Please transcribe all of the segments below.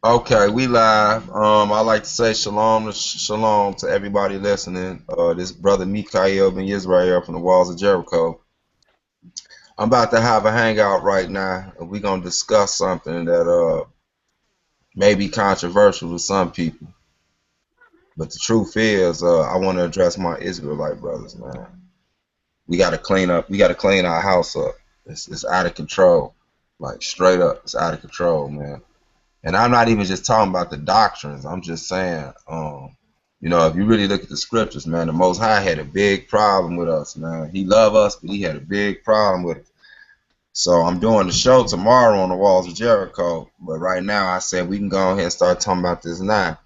Okay, we live. I like to say shalom to everybody listening. This brother Mikha'EL ben Israel from the walls of Jericho. I'm about to have a hangout right now, and we're gonna discuss something that may be controversial to some people. But the truth is, I want to address my Israelite brothers, man. We gotta clean up. We gotta clean our house up. It's out of control, like straight up. It's out of control, man. And I'm not even just talking about the doctrines. I'm just saying, if you really look at the scriptures, man, the Most High had a big problem with us, man. He loved us, but he had a big problem with it. So I'm doing the show tomorrow on the walls of Jericho. But right now, I said we can go ahead and start talking about this now,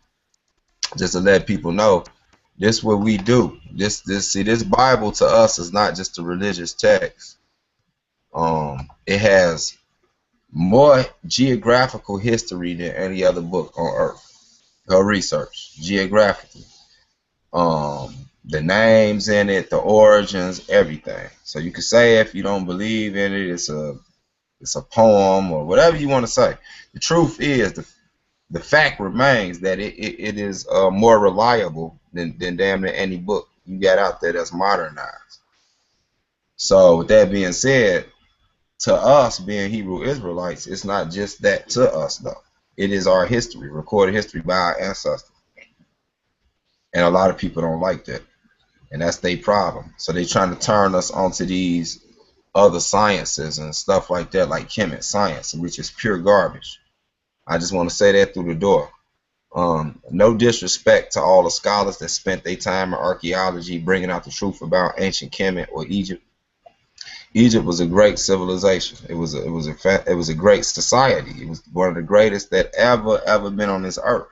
just to let people know this what we do. This Bible to us is not just a religious text. It has more geographical history than any other book on earth. Her research geographically, the names in it, the origins, everything. So you could say if you don't believe in it, it's a poem or whatever you want to say. The truth is, the fact remains that it is more reliable than damn near any book you got out there that's modernized. So with that being said, to us being Hebrew Israelites, it's not just that to us though. It is our history, recorded history by our ancestors. And a lot of people don't like that. And that's their problem. So they trying to turn us onto these other sciences and stuff like that, like chemical science, which is pure garbage. I just want to say that through the door. No disrespect to all the scholars that spent their time in archaeology bringing out the truth about ancient Kemet or Egypt. Egypt was a great civilization. It was a great society. It was one of the greatest that ever been on this earth,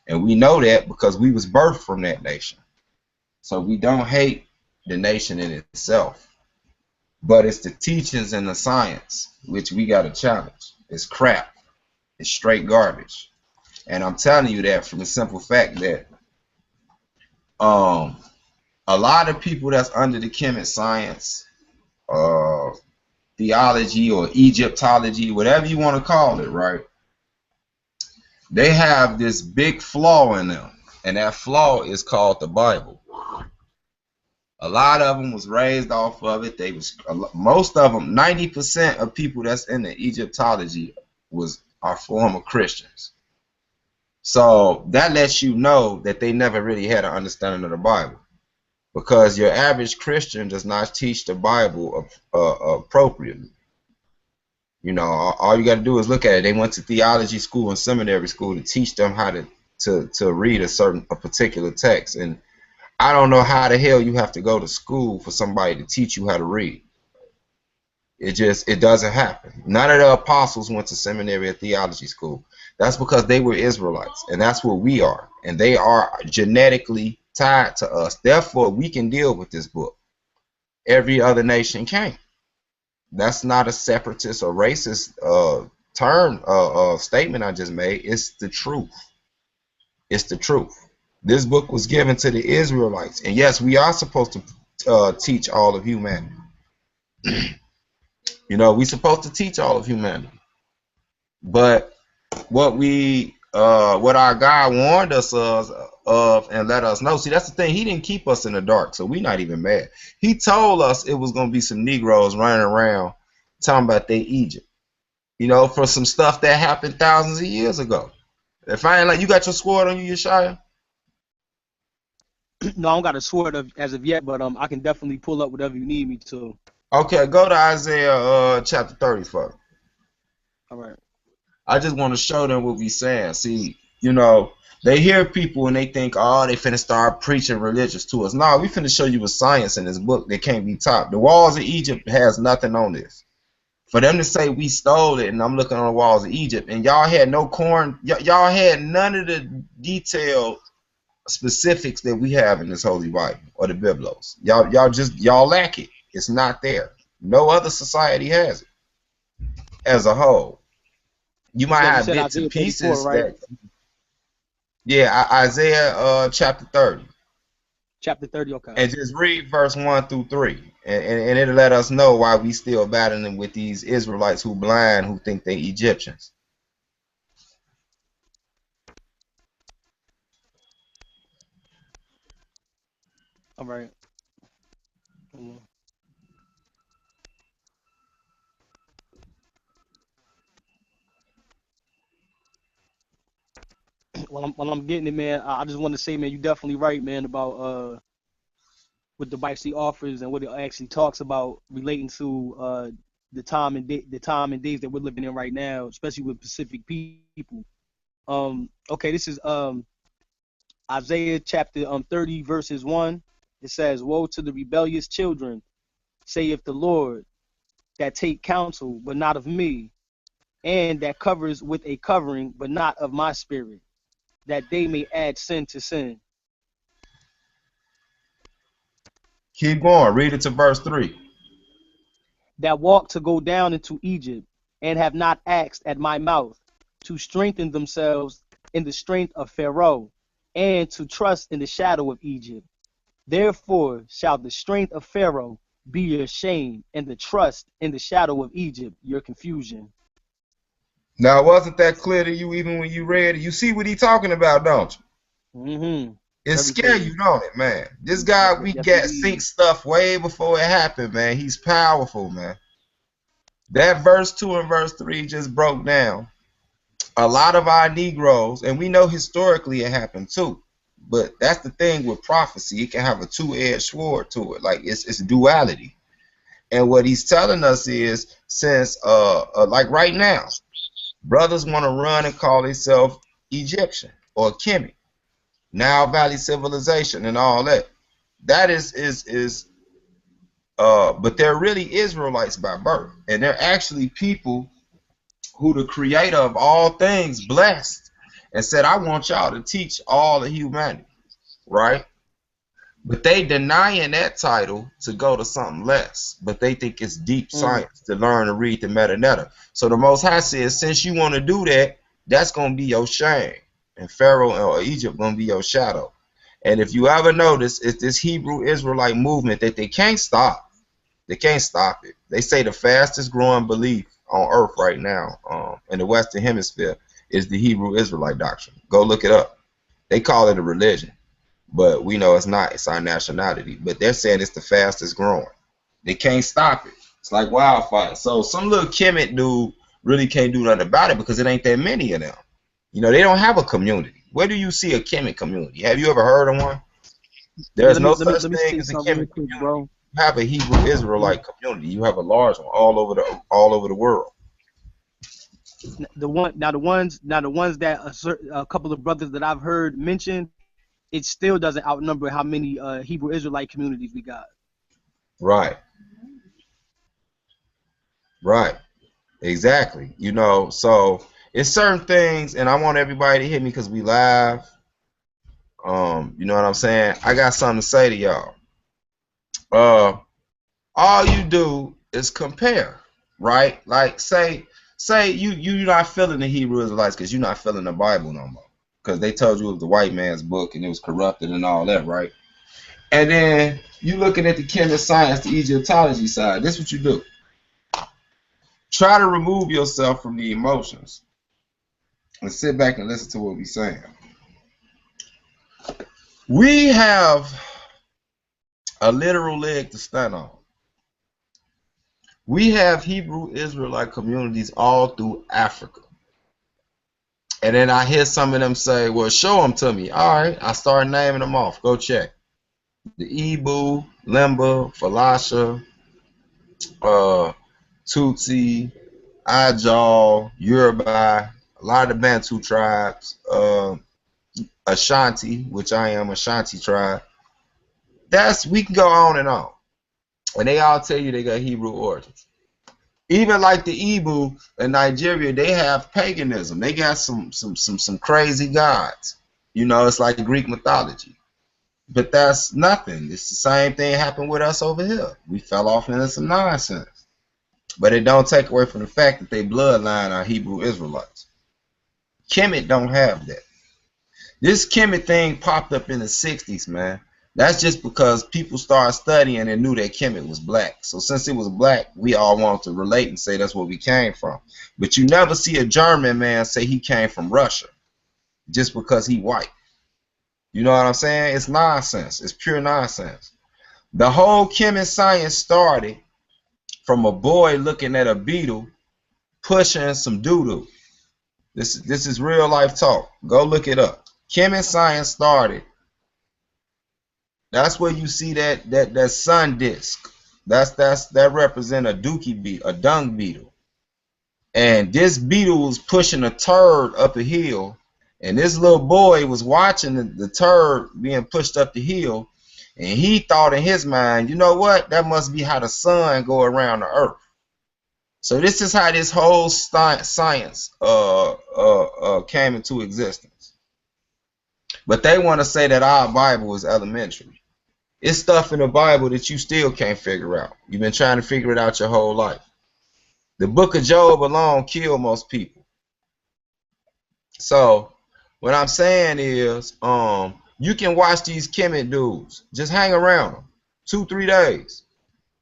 and we know that because we was birthed from that nation. So we don't hate the nation in itself, but it's the teachings and the science which we got to challenge. It's crap. It's straight garbage, and I'm telling you that from the simple fact that um a lot of people that's under the Kemet science, uh, theology or Egyptology, whatever you want to call it, right? They have this big flaw in them, and that flaw is called the Bible. A lot of them was raised off of it. They was most of them, 90% of people that's in the Egyptology are former Christians. So that lets you know that they never really had an understanding of the Bible, because your average Christian does not teach the Bible appropriately. All you got to do is look at it. They went to theology school and seminary school to teach them how to read a particular text, and I don't know how the hell you have to go to school for somebody to teach you how to read. It doesn't happen. None of the apostles went to seminary or theology school. That's because they were Israelites, and that's what we are, and they are genetically tied to us. Therefore, we can deal with this book. Every other nation can't. That's not a separatist or racist term statement I just made. It's the truth. It's the truth. This book was given to the Israelites, and yes, we are supposed to teach all of humanity. We're supposed to teach all of humanity, but what our God warned us of and let us know. See, that's the thing. He didn't keep us in the dark, so we're not even mad. He told us it was gonna be some Negroes running around talking about they Egypt. For some stuff that happened thousands of years ago. If I ain't like, you got your sword on you, Yeshaya? No, I don't got a sword as of yet, but I can definitely pull up whatever you need me to. Okay, go to Isaiah chapter 34. All right. I just want to show them what we saying. See, they hear people and they think, oh, they finna start preaching religious to us. No, we finna show you a science in this book that can't be taught. The walls of Egypt has nothing on this. For them to say we stole it, and I'm looking on the walls of Egypt, and y'all had no corn, y'all had none of the detailed specifics that we have in this Holy Bible or the Biblos. Y'all lack it. It's not there. No other society has it as a whole. You might You have said bits and Isaiah 34, pieces right? that, yeah, Isaiah chapter 30. Chapter 30. Okay. And just read verse 1 through 3. And it'll let us know why we still battling with these Israelites who blind, who think they Egyptians. All right. Mm. While I'm getting it, man, I just want to say, man, you definitely right, man, about what the Bible offers and what it actually talks about relating to the time and days that we're living in right now, especially with Pacific people. Okay, this is Isaiah chapter 30 verses 1. It says, "Woe to the rebellious children, saith the Lord, that take counsel, but not of me, and that covers with a covering, but not of my spirit, that they may add sin to sin." Keep going. Read it to verse 3. That walk to go down into Egypt, and have not asked at my mouth, to strengthen themselves in the strength of Pharaoh, and to trust in the shadow of Egypt. Therefore shall the strength of Pharaoh be your shame, and the trust in the shadow of Egypt your confusion. Now, wasn't that clear to you even when you read it? You see what he talking about, don't you? Mm-hmm. It Very scare clear. you, don't it, man? This guy, we Yes, get sync indeed. stuff way before it happened, man. He's powerful, man. That verse 2 and verse 3 just broke down a lot of our Negroes, and we know historically it happened too. But that's the thing with prophecy. It can have a two-edged sword to it. Like it's duality. And what he's telling us is, since like right now, brothers want to run and call themselves Egyptian or Kemet, Nile Valley civilization and all that. That is but they're really Israelites by birth. And they're actually people who the creator of all things blessed and said, I want y'all to teach all of humanity, right? But they denying that title to go to something less. But they think it's deep Mm. science to learn to read the metadata. So the Most High says, since you want to do that, that's going to be your shame. And Pharaoh or Egypt going to be your shadow. And if you ever notice, it's this Hebrew Israelite movement that they can't stop. They can't stop it. They say the fastest growing belief on earth right now, in the Western Hemisphere, is the Hebrew Israelite doctrine. Go look it up. They call it a religion, but we know it's not. It's our nationality. But they're saying it's the fastest growing. They can't stop it. It's like wildfire. So some little Kemet dude really can't do nothing about it because it ain't that many of them. You know, they don't have a community. Where do you see a Kemet community? Have you ever heard of one? Yeah, There's let me no let me such let me thing say as a something real Kemet quick, community. bro. You have a Hebrew Mm. Israelite community. You have a large one all over the world. The ones that a couple of brothers that I've heard mention, it still doesn't outnumber how many Hebrew Israelite communities we got. Right, right, exactly. You know, so it's certain things, and I want everybody to hit me because we live. You know what I'm saying? I got something to say to y'all. Uh, all you do is compare, right? Like say you not feeling the Hebrew Israelites because you're not feeling the Bible no more because they told you it was the white man's book and it was corrupted and all that, right? And then you looking at the chemist science, the Egyptology side. This is what you do. Try to remove yourself from the emotions and sit back and listen to what we're saying. We have a literal leg to stand on. We have Hebrew Israelite communities all through Africa. And then I hear some of them say, well, show them to me. All right, I start naming them off. Go check. The Ibu, Lemba, Falasha, uh, Tutsi, Ajal, Yoruba, a lot of the Bantu tribes, Ashanti, which I am, Ashanti tribe. We can go on and on. And they all tell you they got Hebrew origins. Even like the Igbo in Nigeria, they have paganism. They got some crazy gods. You know, it's like Greek mythology. But that's nothing. It's the same thing happened with us over here. We fell off into some nonsense. But it don't take away from the fact that they bloodline are Hebrew Israelites. Kemet don't have that. This Kemet thing popped up in the 60s, man. That's just because people started studying and knew that Kemet was black. So since it was black, we all wanted to relate and say that's where we came from. But you never see a German man say he came from Russia just because he white. You know what I'm saying? It's nonsense. It's pure nonsense. The whole chemist science started from a boy looking at a beetle pushing some doo-doo. This is real life talk. Go look it up. Chemist science started. That's where you see that sun disk. That represent a dookie beetle, a dung beetle. And this beetle was pushing a turd up a hill, and this little boy was watching the turd being pushed up the hill, and he thought in his mind, you know what? That must be how the sun go around the earth. So this is how this whole science came into existence. But they want to say that our Bible is elementary. It's stuff in the Bible that you still can't figure out. You've been trying to figure it out your whole life. The book of Job alone killed most people. So what I'm saying is, you can watch these Kemet dudes. Just hang around them 2-3 days.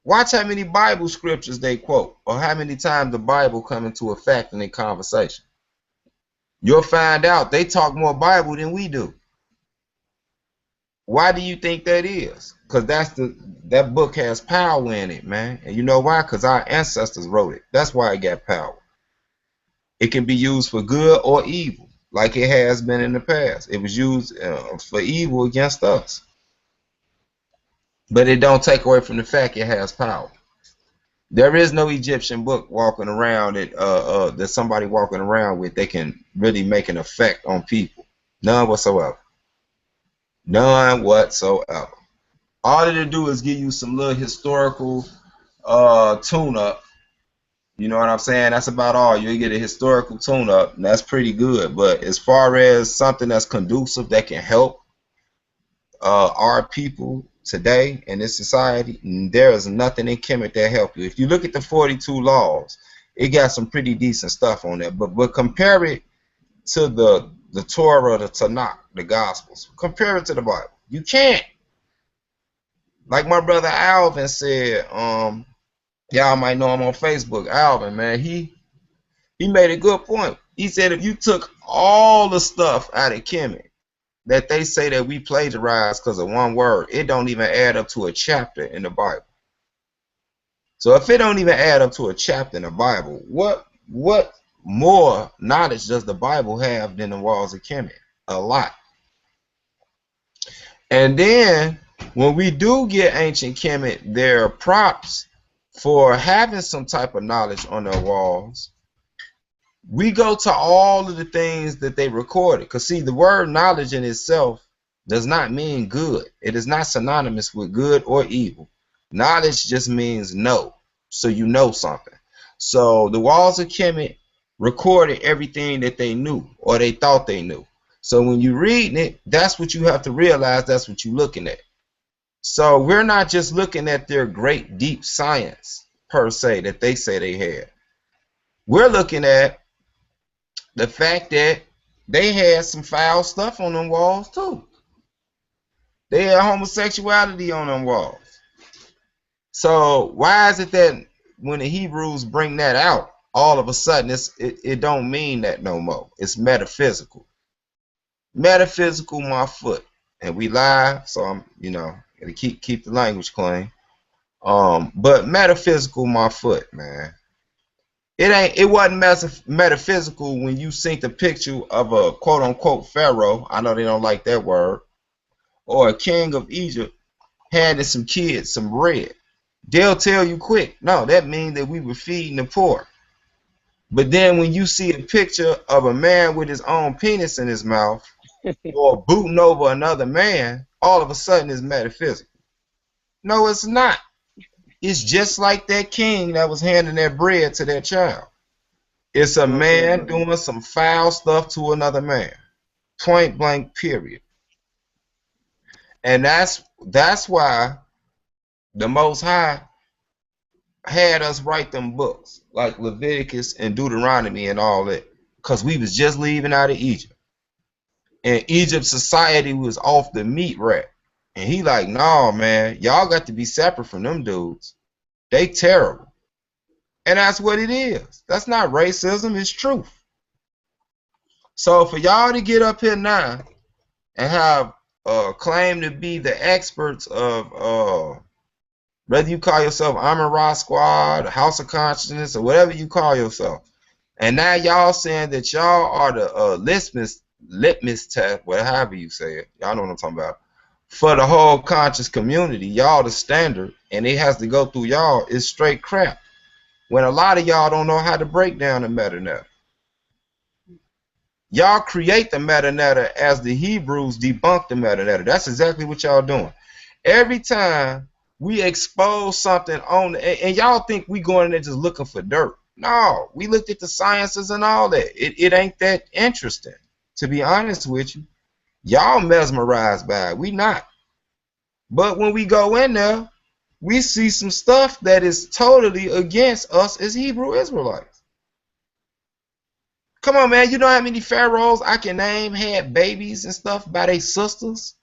Watch how many Bible scriptures they quote, or how many times the Bible come into effect in their conversation. You'll find out they talk more Bible than we do. Why do you think that is? Because that book has power in it, man. And you know why? Because our ancestors wrote it. That's why it got power. It can be used for good or evil, like it has been in the past. It was used for evil against us. But it don't take away from the fact it has power. There is no Egyptian book walking around that somebody walking around with that can really make an effect on people. None whatsoever. None whatsoever. All it'll do is give you some little historical tune-up. You know what I'm saying? That's about all. You'll get a historical tune-up, and that's pretty good. But as far as something that's conducive that can help our people today in this society, there is nothing in Kemet that help you. If you look at the 42 laws, it got some pretty decent stuff on there. But compare it to the Torah, the Tanakh, the Gospels. Compare it to the Bible. You can't. Like my brother Alvin said, y'all might know him on Facebook. Alvin, man, he made a good point. He said if you took all the stuff out of Kemet that they say that we plagiarized because of one word, it don't even add up to a chapter in the Bible. So if it don't even add up to a chapter in the Bible, what more knowledge does the Bible have than the walls of Kemet? A lot. And then when we do get ancient Kemet their props for having some type of knowledge on their walls, we go to all of the things that they recorded. Because see, the word knowledge in itself does not mean good. It is not synonymous with good or evil. Knowledge just means know. So you know something. So the walls of Kemet recorded everything that they knew or they thought they knew. So when you're reading it, that's what you have to realize. That's what you're looking at. So we're not just looking at their great deep science per se that they say they had. We're looking at the fact that they had some foul stuff on them walls too. They had homosexuality on them walls. So why is it that when the Hebrews bring that out, all of a sudden it don't mean that no more? It's metaphysical. Metaphysical, my foot. And we live, so I'm gotta keep the language clean. But metaphysical, my foot, man. It wasn't metaphysical when you seen the picture of a quote unquote pharaoh. I know they don't like that word, or a king of Egypt handing some kids some bread. They'll tell you quick, no, that means that we were feeding the poor. But then when you see a picture of a man with his own penis in his mouth or booting over another man, all of a sudden it's metaphysical. No, it's not. It's just like that king that was handing that bread to that child. It's a man doing some foul stuff to another man. Point blank, period. And that's why the Most High had us write them books like Leviticus and Deuteronomy and all that, because we was just leaving out of Egypt. And Egypt society was off the meat rack. And he like, no, man, y'all got to be separate from them dudes. They terrible. And that's what it is. That's not racism, it's truth. So for y'all to get up here now and have claim to be the experts of whether you call yourself Armor Rock Squad, House of Consciousness, or whatever you call yourself. And now y'all saying that y'all are the litmus test, whatever you say it. Y'all know what I'm talking about. For the whole conscious community, y'all the standard, and it has to go through y'all is straight crap. When a lot of y'all don't know how to break down the metanoia. Y'all create the metanoia as the Hebrews debunk the metanoia. That's exactly what y'all doing. Every time we expose something on, and y'all think we going in there just looking for dirt. No, we looked at the sciences and all that. It ain't that interesting, to be honest with you. Y'all mesmerized by it. We not. But when we go in there, we see some stuff that is totally against us as Hebrew Israelites. Come on, man. You know how many pharaohs I can name had babies and stuff by their sisters?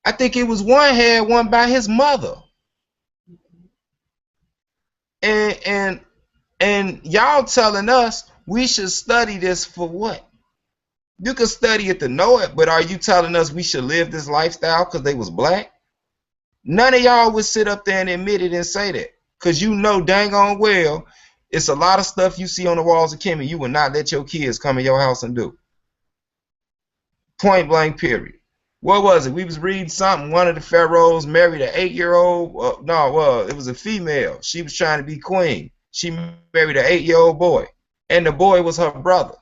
I think it was one had one by his mother. And y'all telling us we should study this for what? You can study it to know it, but are you telling us we should live this lifestyle because they was black? None of y'all would sit up there and admit it and say that. Because you know dang on well, it's a lot of stuff you see on the walls of Kimmy you would not let your kids come in your house and do. Point blank, period. What was it? We was reading something. One of the pharaohs married an 8-year-old. It was a female. She was trying to be queen. She married an 8-year-old boy. And the boy was her brother.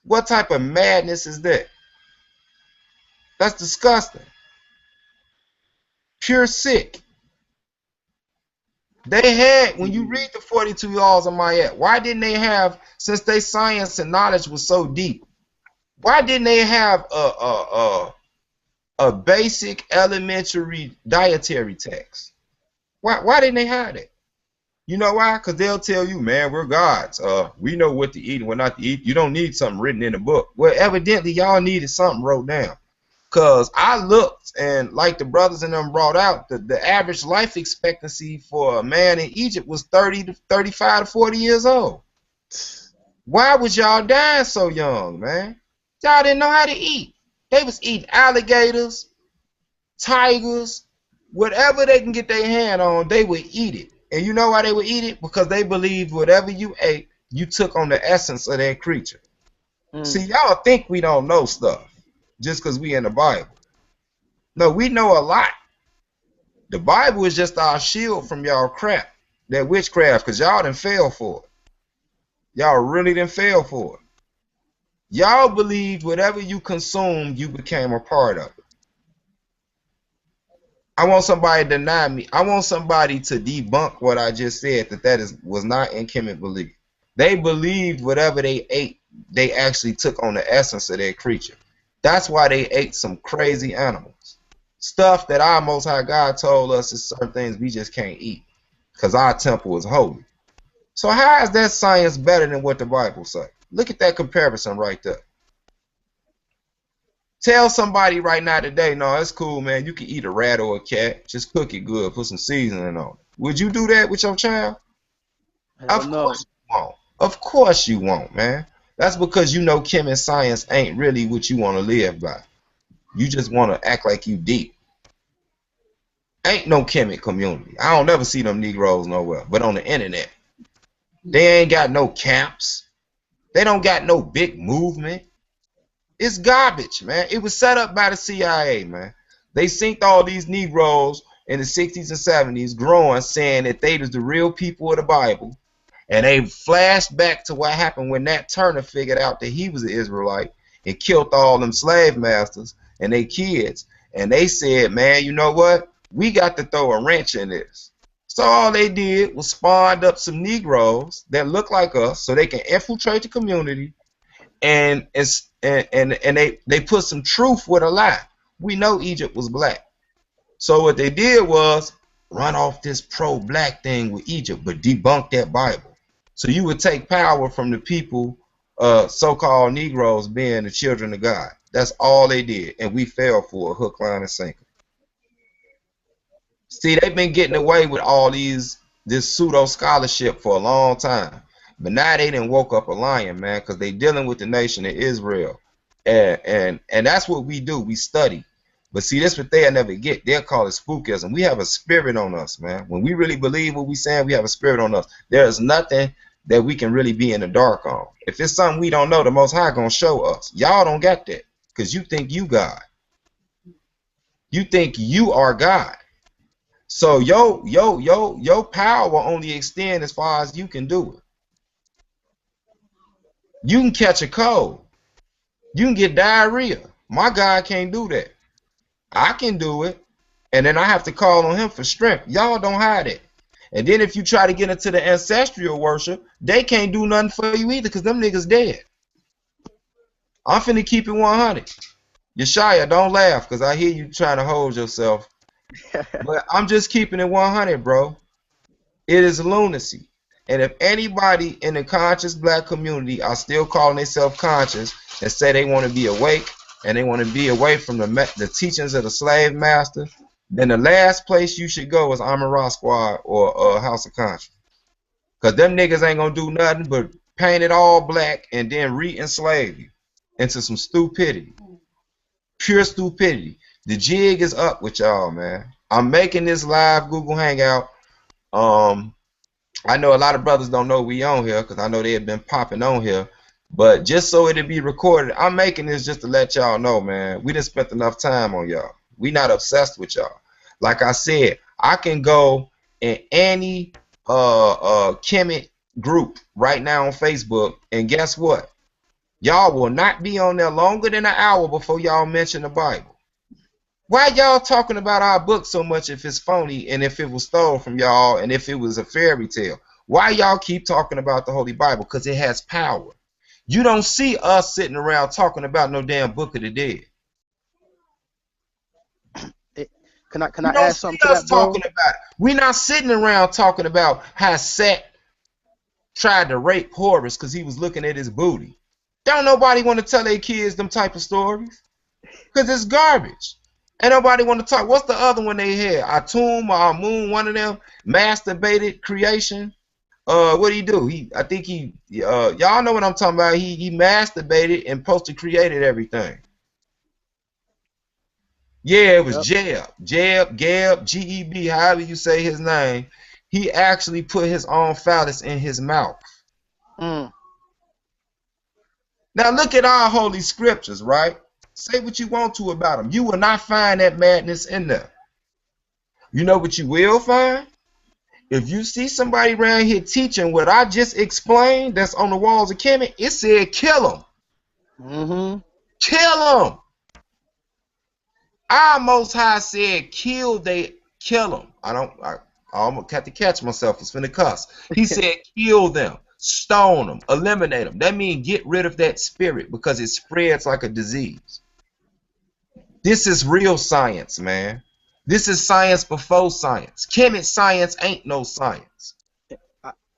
What type of madness is that? That's disgusting. Pure sick. They had, when you read the 42 laws of Mayat, why didn't they have, since their science and knowledge was so deep, why didn't they have a basic elementary dietary text? Why didn't they have it? You know why? Because they'll tell you, man, we're gods. We know what to eat and what not to eat. You don't need something written in the book. Well, evidently, y'all needed something wrote down. Because I looked, and like the brothers in them brought out, the average life expectancy for a man in Egypt was 30 to 35 to 40 years old. Why was y'all dying so young, man? Y'all didn't know how to eat. They was eating alligators, tigers, whatever they can get their hand on, they would eat it. And you know why they would eat it? Because they believed whatever you ate, you took on the essence of that creature. See, y'all think we don't know stuff just because we in the Bible. No, we know a lot. The Bible is just our shield from y'all crap, that witchcraft, because y'all done fell for it. Y'all really done fell for it. Y'all believed whatever you consumed, you became a part of it. I want somebody to deny me. I want somebody to debunk what I just said, was not in Kemet belief. They believed whatever they ate, they actually took on the essence of that creature. That's why they ate some crazy animals. Stuff that our Most High God told us is certain things we just can't eat because our temple is holy. So how is that science better than what the Bible says? Look at that comparison right there. Tell somebody right now today, no, it's cool, man. You can eat a rat or a cat. Just cook it good. Put some seasoning on it. Would you do that with your child? Of course you won't. Of course you won't, man. That's because you know chem and science ain't really what you want to live by. You just want to act like you deep. Ain't no chemic community. I don't never see them Negroes nowhere, but on the internet. They ain't got no camps. They don't got no big movement. It's garbage, man. It was set up by the CIA, man. They synced all these Negroes in the 60s and 70s growing, saying that they was the real people of the Bible. And they flashed back to what happened when Nat Turner figured out that he was an Israelite and killed all them slave masters and their kids. And they said, man, you know what? We got to throw a wrench in this. So all they did was spawned up some Negroes that look like us so they can infiltrate the community. And they put some truth with a lie. We know Egypt was black. So what they did was run off this pro-black thing with Egypt, but debunk that Bible. So you would take power from the people, so-called Negroes being the children of God. That's all they did. And we fell for a hook, line, and sinker. See, they've been getting away with all this pseudo-scholarship for a long time. But now they done woke up a lion, man, because they dealing with the nation of Israel. And that's what we do. We study. But see, that's what they'll never get. They'll call it spookism. We have a spirit on us, man. When we really believe what we saying, we have a spirit on us. There is nothing that we can really be in the dark on. If it's something we don't know, the Most High gonna show us. Y'all don't get that because you think you God. You think you are God. So your power will only extend as far as you can do it. You can catch a cold. You can get diarrhea. My God can't do that. I can do it. And then I have to call on him for strength. Y'all don't hide it. And then if you try to get into the ancestral worship, they can't do nothing for you either because them niggas dead. I'm finna keep it 100. Yeshaya, don't laugh because I hear you trying to hold yourself. But I'm just keeping it 100, bro. It is lunacy. And if anybody in the conscious black community are still calling themselves conscious and say they want to be awake and they want to be away from the teachings of the slave master, then the last place you should go is Amara Squad or House of Conscience. Because them niggas ain't going to do nothing but paint it all black and then re-enslave you into some stupidity. Pure stupidity. The jig is up with y'all, man. I'm making this live Google Hangout. I know a lot of brothers don't know we on here because I know they have been popping on here. But just so it'll be recorded, I'm making this just to let y'all know, man. We done spent enough time on y'all. We not obsessed with y'all. Like I said, I can go in any Kemet group right now on Facebook, and guess what? Y'all will not be on there longer than an hour before y'all mention the Bible. Why y'all talking about our book so much if it's phony and if it was stolen from y'all and if it was a fairy tale? Why y'all keep talking about the Holy Bible? Because it has power. You don't see us sitting around talking about no damn Book of the Dead. Can I add something to that, bro? Talking about it. We're not sitting around talking about how Set tried to rape Horus because he was looking at his booty. Don't nobody want to tell their kids them type of stories because it's garbage. Ain't nobody want to talk. What's the other one they had? Atum or Amun, one of them, masturbated creation. What did he do? I think y'all know what I'm talking about. He masturbated and created everything. Yeah, it was Geb, Geb, however you say his name. He actually put his own phallus in his mouth. Now look at our holy scriptures, right? Say what you want to about them. You will not find that madness in there. You know what you will find? If you see somebody around here teaching what I just explained that's on the walls of Kemet, it said kill them. Kill them. Our Most High said kill them. I almost had to catch myself. It's finna cuss. He said kill them. Stone them. Eliminate them. That means get rid of that spirit because it spreads like a disease. This is real science, man. This is science before science. Kemet science ain't no science.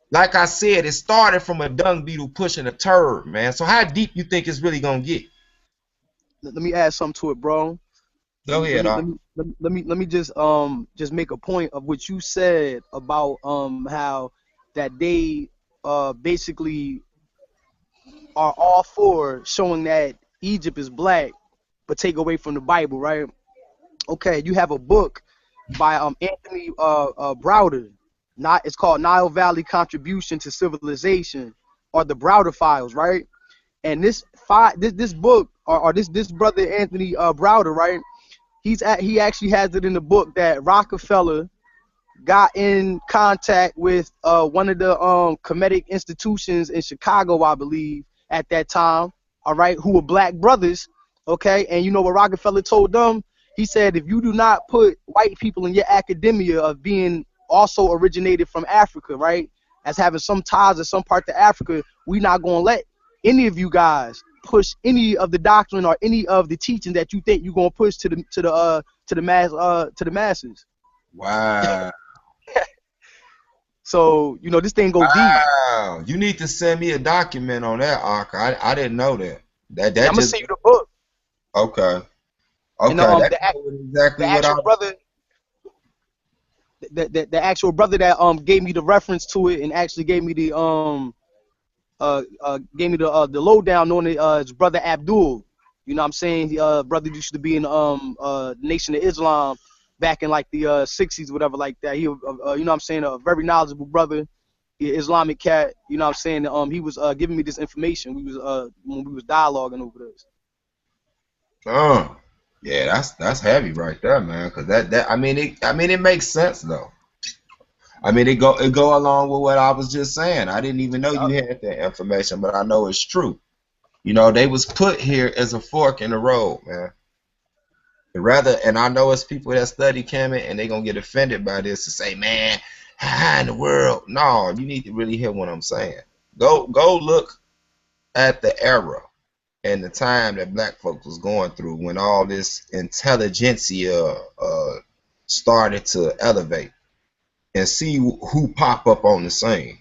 Like I said, it started from a dung beetle pushing a turd, man. So how deep you think it's really gonna get? Let me add something to it, bro. Go ahead. Let me just make a point of what you said about how that they basically are all for showing that Egypt is black, but take away from the Bible, right? Okay, you have a book by Anthony Browder. It's called Nile Valley Contribution to Civilization, or the Browder Files, right? And this book, or this brother Anthony Browder, right? He actually has it in the book that Rockefeller got in contact with one of the Kemetic institutions in Chicago, I believe, at that time, all right, who were black brothers, okay? And you know what Rockefeller told them? He said, if you do not put white people in your academia of being also originated from Africa, right, as having some ties to some part of Africa, we're not going to let any of you guys push any of the doctrine or any of the teaching that you think you're going to push to the masses. Wow. So, you know, this thing go deep. Wow. You need to send me a document on that, Ark. I didn't know that. I'm going to send you the book. Okay. And, exactly the actual brother, the actual brother that gave me the reference to it and actually gave me the lowdown on it, his brother Abdul. You know what I'm saying? Brother used to be in Nation of Islam back in like the 60s, whatever like that. He, you know what I'm saying, a very knowledgeable brother, Islamic cat. You know what I'm saying? He was giving me this information. We was when we was dialoguing over this. Yeah, that's heavy right there, man. Cause that I mean it makes sense though. I mean it go along with what I was just saying. I didn't even know you Yup. had that information, but I know it's true. You know, they was put here as a fork in the road, man. Rather, and I know it's people that study Kemet and they gonna get offended by this and say, man, how in the world? No, you need to really hear what I'm saying. Go look at the era and the time that black folks was going through when all this intelligentsia started to elevate and see who pop up on the scene.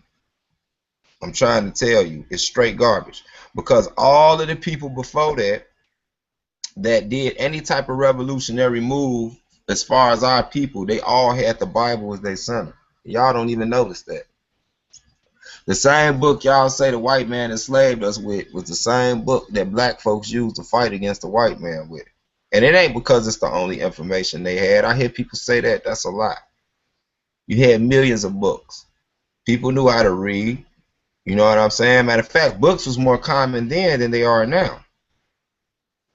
I'm trying to tell you, it's straight garbage because all of the people before that did any type of revolutionary move as far as our people, they all had the Bible as their center. Y'all don't even notice that. The same book y'all say the white man enslaved us with was the same book that black folks used to fight against the white man with. And it ain't because it's the only information they had. I hear people say that. That's a lie. You had millions of books. People knew how to read. You know what I'm saying? Matter of fact, books was more common then than they are now.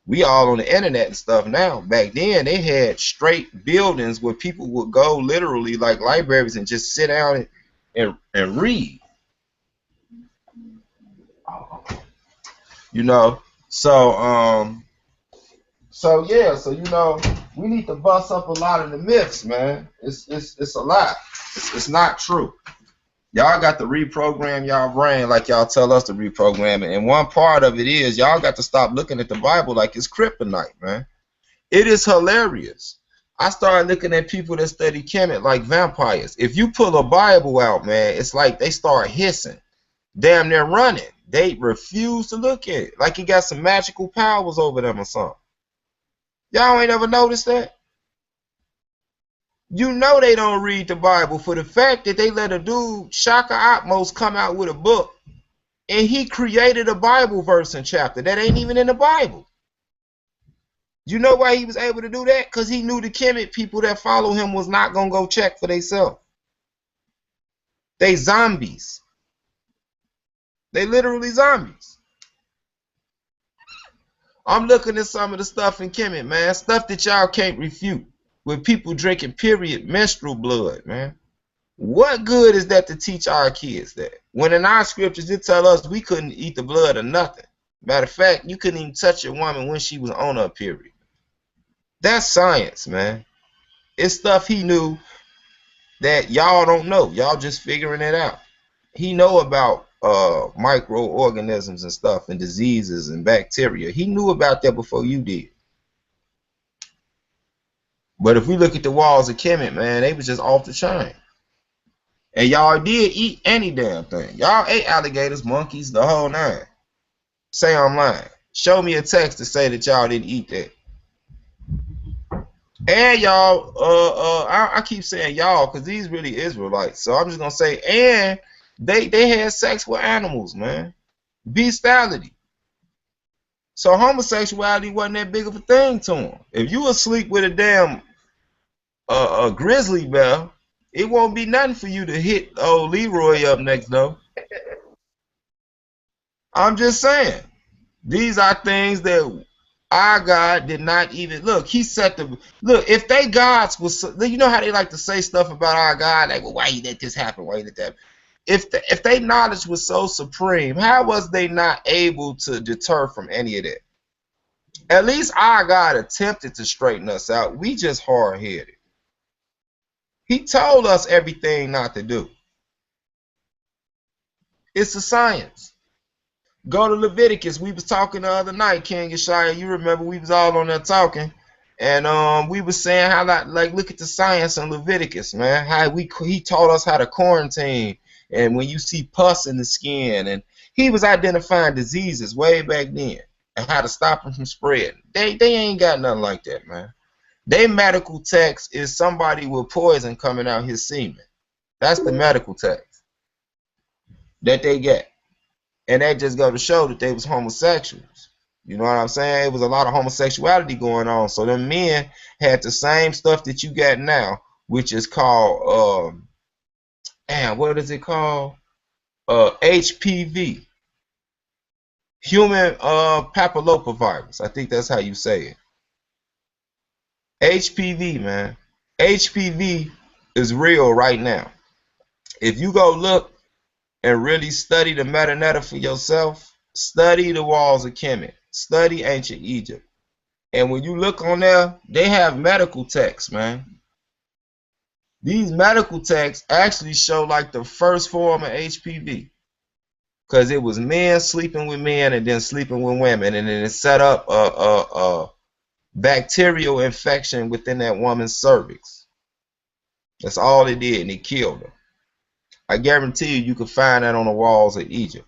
We all on the internet and stuff now. Back then, they had straight buildings where people would go literally like libraries and just sit down and read. You know, so yeah, so you know, we need to bust up a lot of the myths, man. It's a lot. It's not true. Y'all got to reprogram y'all brain like y'all tell us to reprogram it. And one part of it is y'all got to stop looking at the Bible like it's kryptonite, man. It is hilarious. I started looking at people that study Kemet like vampires. If you pull a Bible out, man, it's like they start hissing. Damn, they're running. They refuse to look at it. Like he got some magical powers over them or something. Y'all ain't ever noticed that? You know they don't read the Bible for the fact that they let a dude, Shaka Atmos, come out with a book and he created a Bible verse and chapter that ain't even in the Bible. You know why he was able to do that? Because he knew the Kemet people that follow him was not going to go check for themselves. They zombies. They literally zombies. I'm looking at some of the stuff in Kemet, man. Stuff that y'all can't refute. With people drinking period menstrual blood, man. What good is that to teach our kids that? When in our scriptures it tell us we couldn't eat the blood or nothing. Matter of fact, you couldn't even touch a woman when she was on her period. That's science, man. It's stuff he knew that y'all don't know. Y'all just figuring it out. He know about microorganisms and stuff and diseases and bacteria. He knew about that before you did. But if we look at the walls of Kemet, man, they was just off the chain. And y'all did eat any damn thing. Y'all ate alligators, monkeys, the whole nine. Say I'm lying. Show me a text to say that y'all didn't eat that. And y'all, I keep saying y'all because these really Israelites. So I'm just gonna say, and they had sex with animals, man. Bestiality. So homosexuality wasn't that big of a thing to them. If you asleep with a damn a grizzly bear, it won't be nothing for you to hit old Leroy up next though. I'm just saying. These are things that our God did not even look. He set the look. If they gods was, you know how they like to say stuff about our God, like, well, why you let this happen? Why you let that? If they knowledge was so supreme, how was they not able to deter from any of that? At least our God attempted to straighten us out. We just hard headed. He told us everything not to do. It's a science. Go to Leviticus. We was talking the other night, King Yeshaya. You remember we was all on there talking, and we was saying how like look at the science in Leviticus, man. How he taught us how to quarantine, and when you see pus in the skin, and he was identifying diseases way back then and how to stop them from spreading. They ain't got nothing like that, man. They medical text is somebody with poison coming out his semen. That's the medical text that they get. And that just go to show that they was homosexuals. You know what I'm saying? It was a lot of homosexuality going on. So them men had the same stuff that you got now, which is called damn, what is it called? HPV, human papillomavirus. I think that's how you say it. HPV, man. HPV is real right now. If you go look and really study the metadata for yourself, study the walls of Kemet, study ancient Egypt. And when you look on there, they have medical texts, man. These medical texts actually show like the first form of HPV. Because it was men sleeping with men and then sleeping with women. And then it set up a bacterial infection within that woman's cervix. That's all it did, and it killed her. I guarantee you can find that on the walls of Egypt.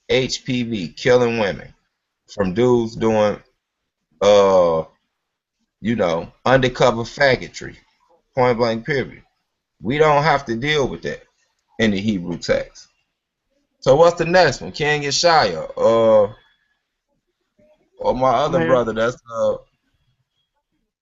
HPV, killing women from dudes doing, uh, undercover faggotry. Point blank, period. We don't have to deal with that in the Hebrew text. So what's the next one? King Yeshaya. Or my I'm other here. brother, that's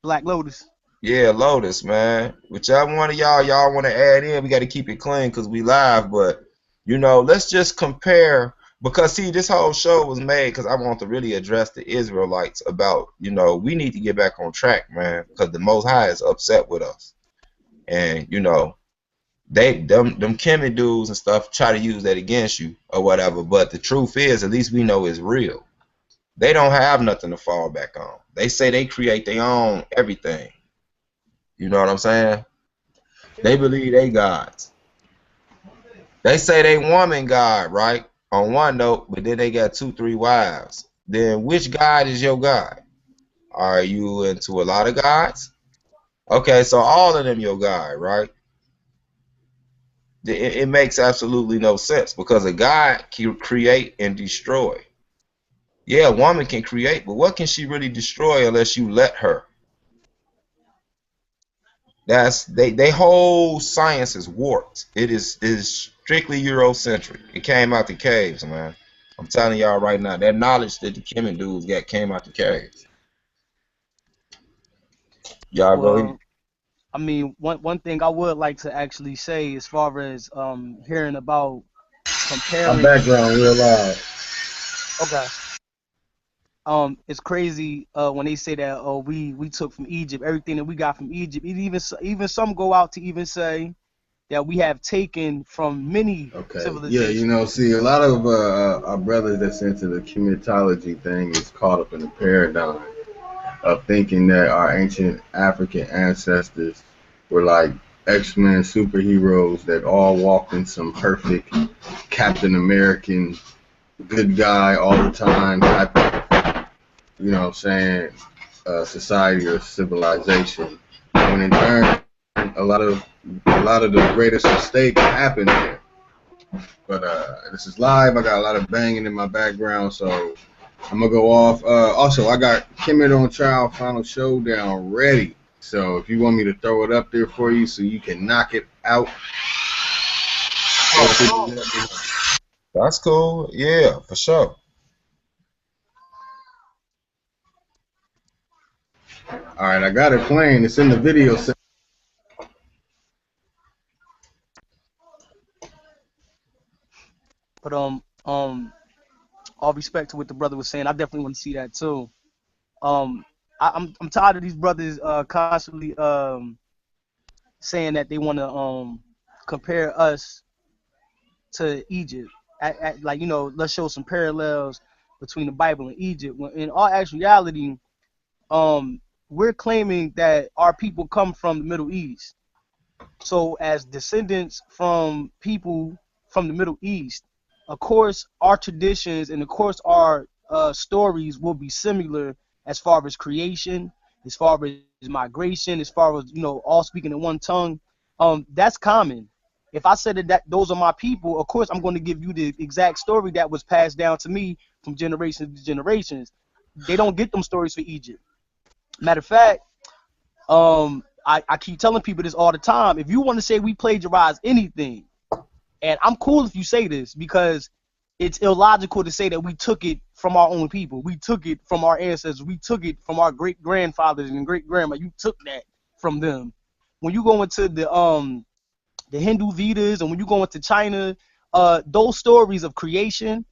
Black Lotus. yeah, Lotus, man. Whichever one of y'all want to add in, we got to keep it clean because we live. But let's just compare because see, this whole show was made because I want to really address the Israelites about we need to get back on track, man, because the Most High is upset with us, and they them Kemet dudes and stuff try to use that against you or whatever. But the truth is, at least we know it's real. They don't have nothing to fall back on. They say they create their own everything. You know what I'm saying? They believe they gods. They say they woman God, right? On one note, but then they got 2, 3 wives. Then which God is your God? Are you into a lot of gods? Okay, so all of them your God, right? It makes absolutely no sense because a God can create and destroy. Yeah, a woman can create, but what can she really destroy unless you let her? That's they whole science is warped. It is strictly Eurocentric. It came out the caves, man. I'm telling y'all right now, that knowledge that the Kemet dudes got came out the caves. Y'all go ahead. Well, I mean, one thing I would like to actually say, as far as hearing about My comparing. background real loud. Okay. It's crazy when they say that, oh, we took from Egypt everything that we got from Egypt. Even some go out to even say that we have taken from many Okay. Yeah, civilizations. see, a lot of our brothers that's into the chematology thing is caught up in the paradigm of thinking that our ancient African ancestors were like X-Men superheroes that all walked in some perfect Captain American good guy all the time type of, what I'm saying, society or civilization. When in turn, a lot of the greatest mistakes happen there. But this is live. I got a lot of banging in my background, so I'm gonna go off. Also, I got Kemet on Trial Final Showdown ready. So if you want me to throw it up there for you, so you can knock it out. That's cool. Yeah, for sure. All right, I got it playing. It's in the video. But all respect to what the brother was saying, I definitely want to see that too. Um, I'm tired of these brothers constantly saying that they want to compare us to Egypt. Like let's show some parallels between the Bible and Egypt. When in all actuality, um, we're claiming that our people come from the Middle East. So as descendants from people from the Middle East, of course, our traditions and of course our stories will be similar as far as creation, as far as migration, as far as all speaking in one tongue. That's common. If I said that those are my people, of course I'm going to give you the exact story that was passed down to me from generations to generations. They don't get them stories for Egypt. Matter of fact, I keep telling people this all the time. If you want to say we plagiarize anything, and I'm cool if you say this because it's illogical to say that we took it from our own people. We took it from our ancestors. We took it from our great grandfathers and great grandma. You took that from them. When you go into the Hindu Vedas and when you go into China, those stories of creation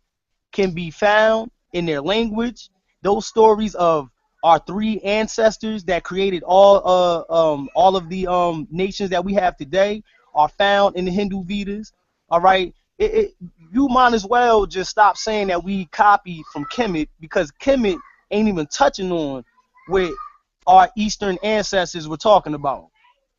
can be found in their language. Those stories of our three ancestors that created all of the nations that we have today are found in the Hindu Vedas. All right, you might as well just stop saying that we copied from Kemet, because Kemet ain't even touching on what our Eastern ancestors were talking about.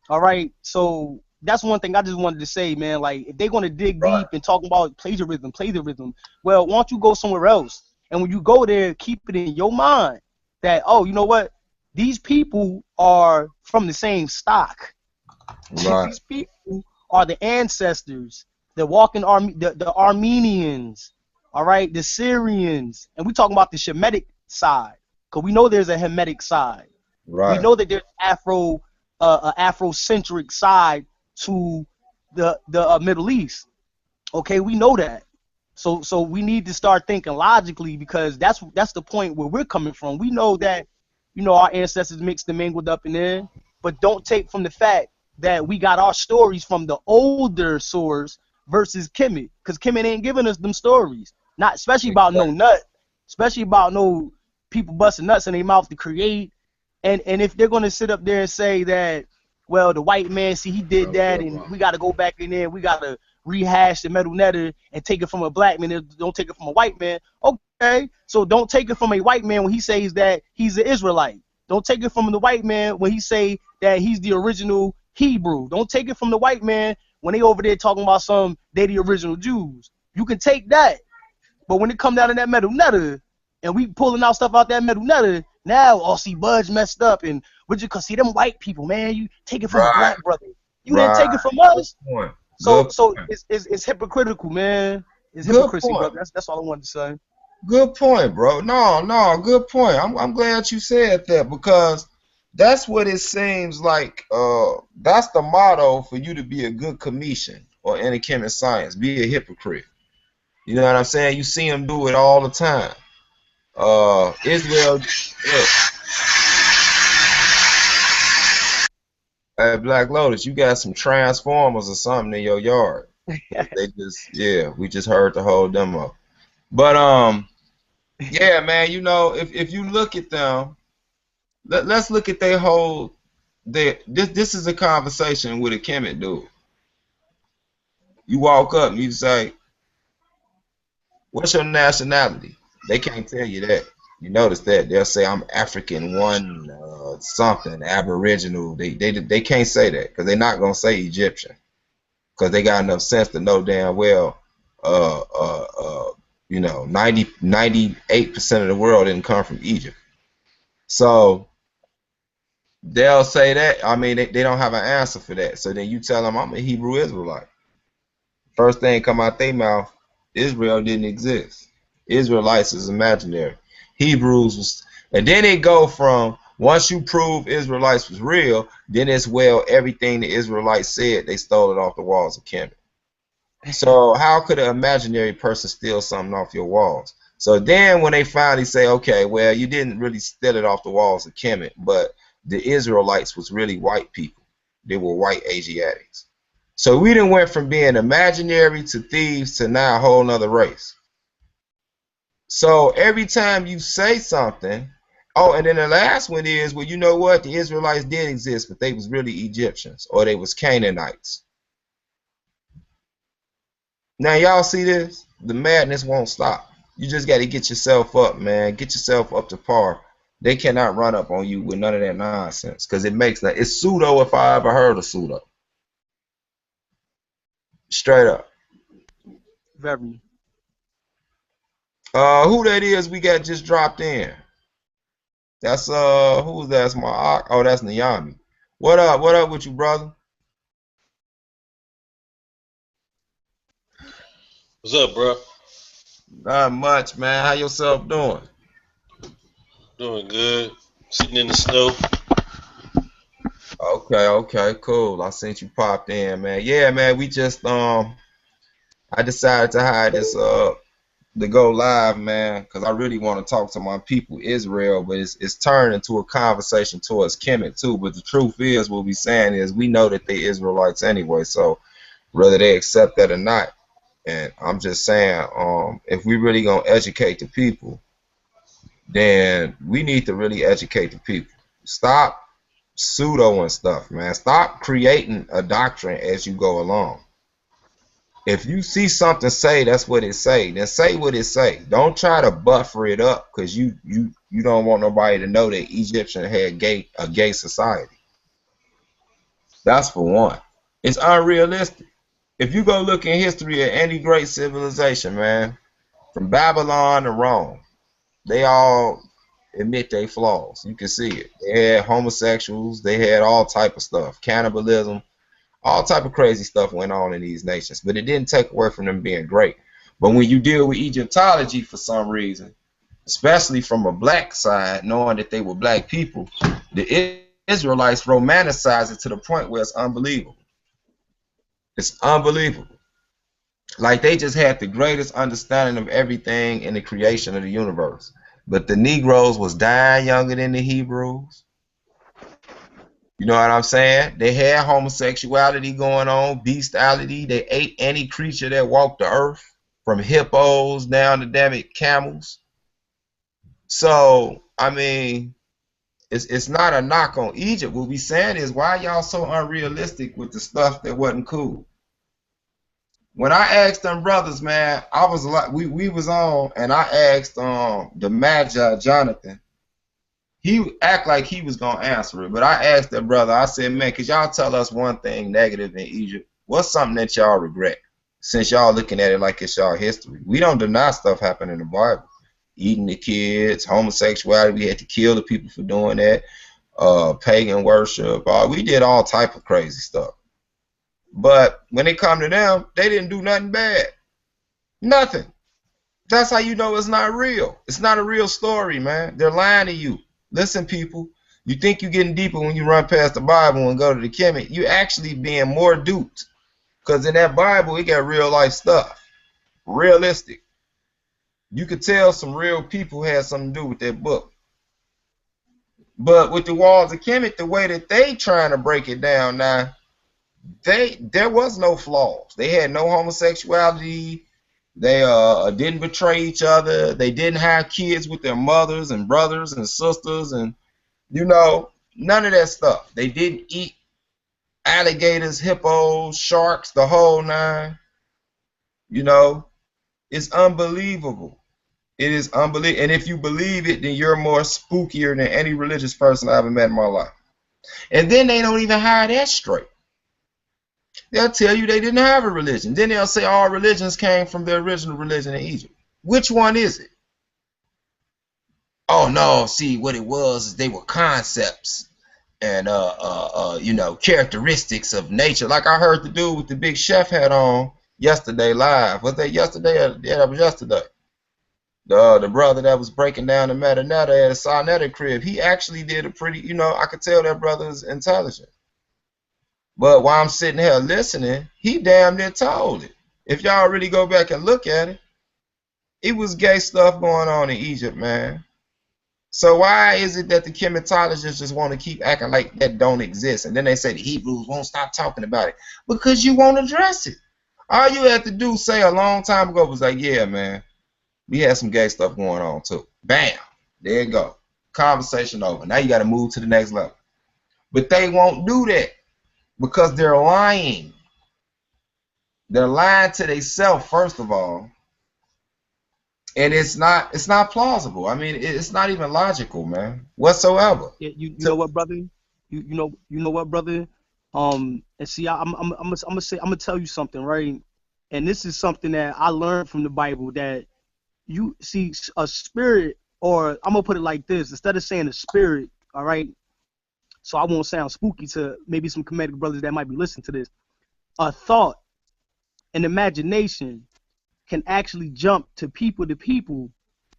All right, so that's one thing I just wanted to say, man. Like, if they're gonna dig Right. deep and talk about plagiarism, well, why don't you go somewhere else? And when you go there, keep it in your mind that, oh, you know what? These people are from the same stock. Right. These people are the ancestors, the walking the Armenians, all right, the Syrians, and we talking about the Shemitic side, because we know there's a Hamitic side. We Right. know that there's Afrocentric side to the Middle East. Okay, we know that. So we need to start thinking logically, because that's the point where we're coming from. We know that, our ancestors mixed and mingled up in there, but don't take from the fact that we got our stories from the older source versus Kemet, because Kemet ain't giving us them stories. Not especially about no nut, especially about no people busting nuts in their mouth to create. And if they're gonna sit up there and say that, well, the white man, see, he did that, and we got to go back in there, we got to rehash the metal netter and take it from a black man, and don't take it from a white man. Okay, so don't take it from a white man when he says that he's an Israelite. Don't take it from the white man when he say that he's the original Hebrew. Don't take it from the white man when they over there talking about they the original Jews. You can take that, but when it come down to that metal netter, and we pulling out stuff out that metal netter, now, oh, see, Budge messed up, and we're just gonna see them white people, man. You take it from a Right. black brother. You didn't Right. take it from Good us. point. So Good so point. it's hypocritical, man. It's Good hypocrisy, point. brother. That's all I wanted to say. Good point, bro. No, good point. I'm glad you said that, because that's what it seems like. That's the motto for you to be a good comedian or in a chemist science. Be a hypocrite. You know what I'm saying? You see them do it all the time. Israel. Look, hey, Black Lotus, you got some transformers or something in your yard. They just, yeah, we just heard the whole demo. But yeah, man, if you look at them, let's look at their whole. This is a conversation with a Kemet dude. You walk up and you say, "What's your nationality?" They can't tell you that. You notice that they'll say, "I'm African one something Aboriginal." They can't say that because they're not gonna say Egyptian, because they got enough sense to know damn well, 98% of the world didn't come from Egypt. So they'll say that. I mean, they don't have an answer for that. So then you tell them, I'm a Hebrew Israelite. First thing come out their mouth, Israel didn't exist. Israelites is imaginary. Hebrews was, and then it go from, once you prove Israelites was real, then it's, well, everything the Israelites said, they stole it off the walls of Kemet. So how could an imaginary person steal something off your walls? So then when they finally say, okay, well, you didn't really steal it off the walls of Kemet, but the Israelites was really white people. They were white Asiatics. So we done went from being imaginary to thieves to now a whole nother race. So every time you say something, oh, and then the last one is, well, you know what? The Israelites did exist, but they was really Egyptians, or they was Canaanites. Now y'all see this? The madness won't stop. You just got to get yourself up, man. Get yourself up to par. They cannot run up on you with none of that nonsense, because it's pseudo if I ever heard of pseudo. Straight up. Very. Who that is we got just dropped in? That's who's that? That's my, oh, that's Nayami. What up? What up with you, brother? What's up, bro? Not much, man. How yourself doing? Doing good. Sitting in the snow. Okay, cool. I seen you popped in, man. Yeah, man. We just I decided to hire to go live, man, because I really want to talk to my people, Israel, but it's turned into a conversation towards Kemet too. But the truth is, what we saying is, we know that they Israelites anyway, so whether they accept that or not. And I'm just saying, if we really gonna educate the people, then we need to really educate the people. Stop pseudo and stuff, man. Stop creating a doctrine as you go along. If you see something say that's what it say, then say what it say. Don't try to buffer it up because you don't want nobody to know that Egyptian had a gay society. That's for one. It's unrealistic. If you go look in history at any great civilization, man, from Babylon to Rome, they all admit their flaws. You can see it. They had homosexuals, they had all type of stuff, cannibalism, all type of crazy stuff went on in these nations, but it didn't take away from them being great. But when you deal with Egyptology for some reason, especially from a black side, knowing that they were black people, the Israelites romanticize it to the point where it's unbelievable. It's unbelievable. Like they just had the greatest understanding of everything in the creation of the universe. But the Negroes was dying younger than the Hebrews. You know what I'm saying? They had homosexuality going on, bestiality. They ate any creature that walked the earth, from hippos down to damn it camels. So, I mean, it's not a knock on Egypt. What we saying is, why y'all so unrealistic with the stuff that wasn't cool? When I asked them brothers, man, I was like, we was on, and I asked the Magi Jonathan. He act like he was gonna answer it, but I asked that brother. I said, man, could y'all tell us one thing negative in Egypt? What's something that y'all regret? Since y'all looking at it like it's y'all history, we don't deny stuff happened in the Bible. Eating the kids, homosexuality, we had to kill the people for doing that. Pagan worship, we did all type of crazy stuff. But when it come to them, they didn't do nothing bad. Nothing. That's how you know it's not real. It's not a real story, man. They're lying to you. Listen, people, you think you're getting deeper when you run past the Bible and go to the Kemet. You actually being more duped. Because in that Bible, it got real life stuff. Realistic. You could tell some real people had something to do with that book. But with the walls of Kemet, the way that they trying to break it down now, there was no flaws. They had no homosexuality. They didn't betray each other. They didn't have kids with their mothers and brothers and sisters, and none of that stuff. They didn't eat alligators, hippos, sharks, the whole nine. It's unbelievable. It is unbelievable. And if you believe it, then you're more spookier than any religious person I ever met in my life. And then they don't even hide that straight. They'll tell you they didn't have a religion. Then they'll say all religions came from the original religion in Egypt. Which one is it? Oh no, see what it was is they were concepts and characteristics of nature. Like I heard the dude with the big chef hat on yesterday live. Was that yesterday? Yeah, that was yesterday. The brother that was breaking down the Metanetta at a Sarnetta crib, he actually did a pretty, I could tell that brother is intelligent. But while I'm sitting here listening, he damn near told it. If y'all really go back and look at it, it was gay stuff going on in Egypt, man. So why is it that the chematologists just want to keep acting like that don't exist? And then they say the Hebrews won't stop talking about it. Because you won't address it. All you had to do say a long time ago was like, yeah, man, we had some gay stuff going on too. Bam. There you go. Conversation over. Now you got to move to the next level. But they won't do that because they're lying. They're lying to themselves, first of all. And it's not plausible. I mean, it's not even logical, man, whatsoever. Yeah, you know what, brother? You know what, brother? And see, I'm gonna tell you something, right? And this is something that I learned from the Bible, that you see a spirit, or I'm gonna put it like this: instead of saying a spirit, all right. So I won't sound spooky to maybe some comedic brothers that might be listening to this. A thought, an imagination, can actually jump to people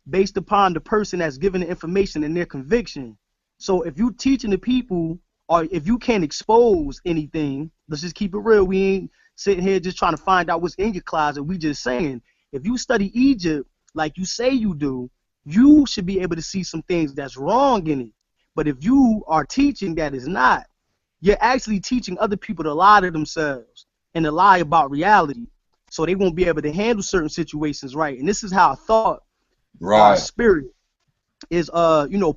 based upon the person that's giving the information and their conviction. So if you teaching the people, or if you can't expose anything, let's just keep it real. We ain't sitting here just trying to find out what's in your closet. We just saying, if you study Egypt like you say you do, you should be able to see some things that's wrong in it. But if you are teaching that is not, you're actually teaching other people to lie to themselves and to lie about reality. So they won't be able to handle certain situations right. And this is how thought, Right. spirit is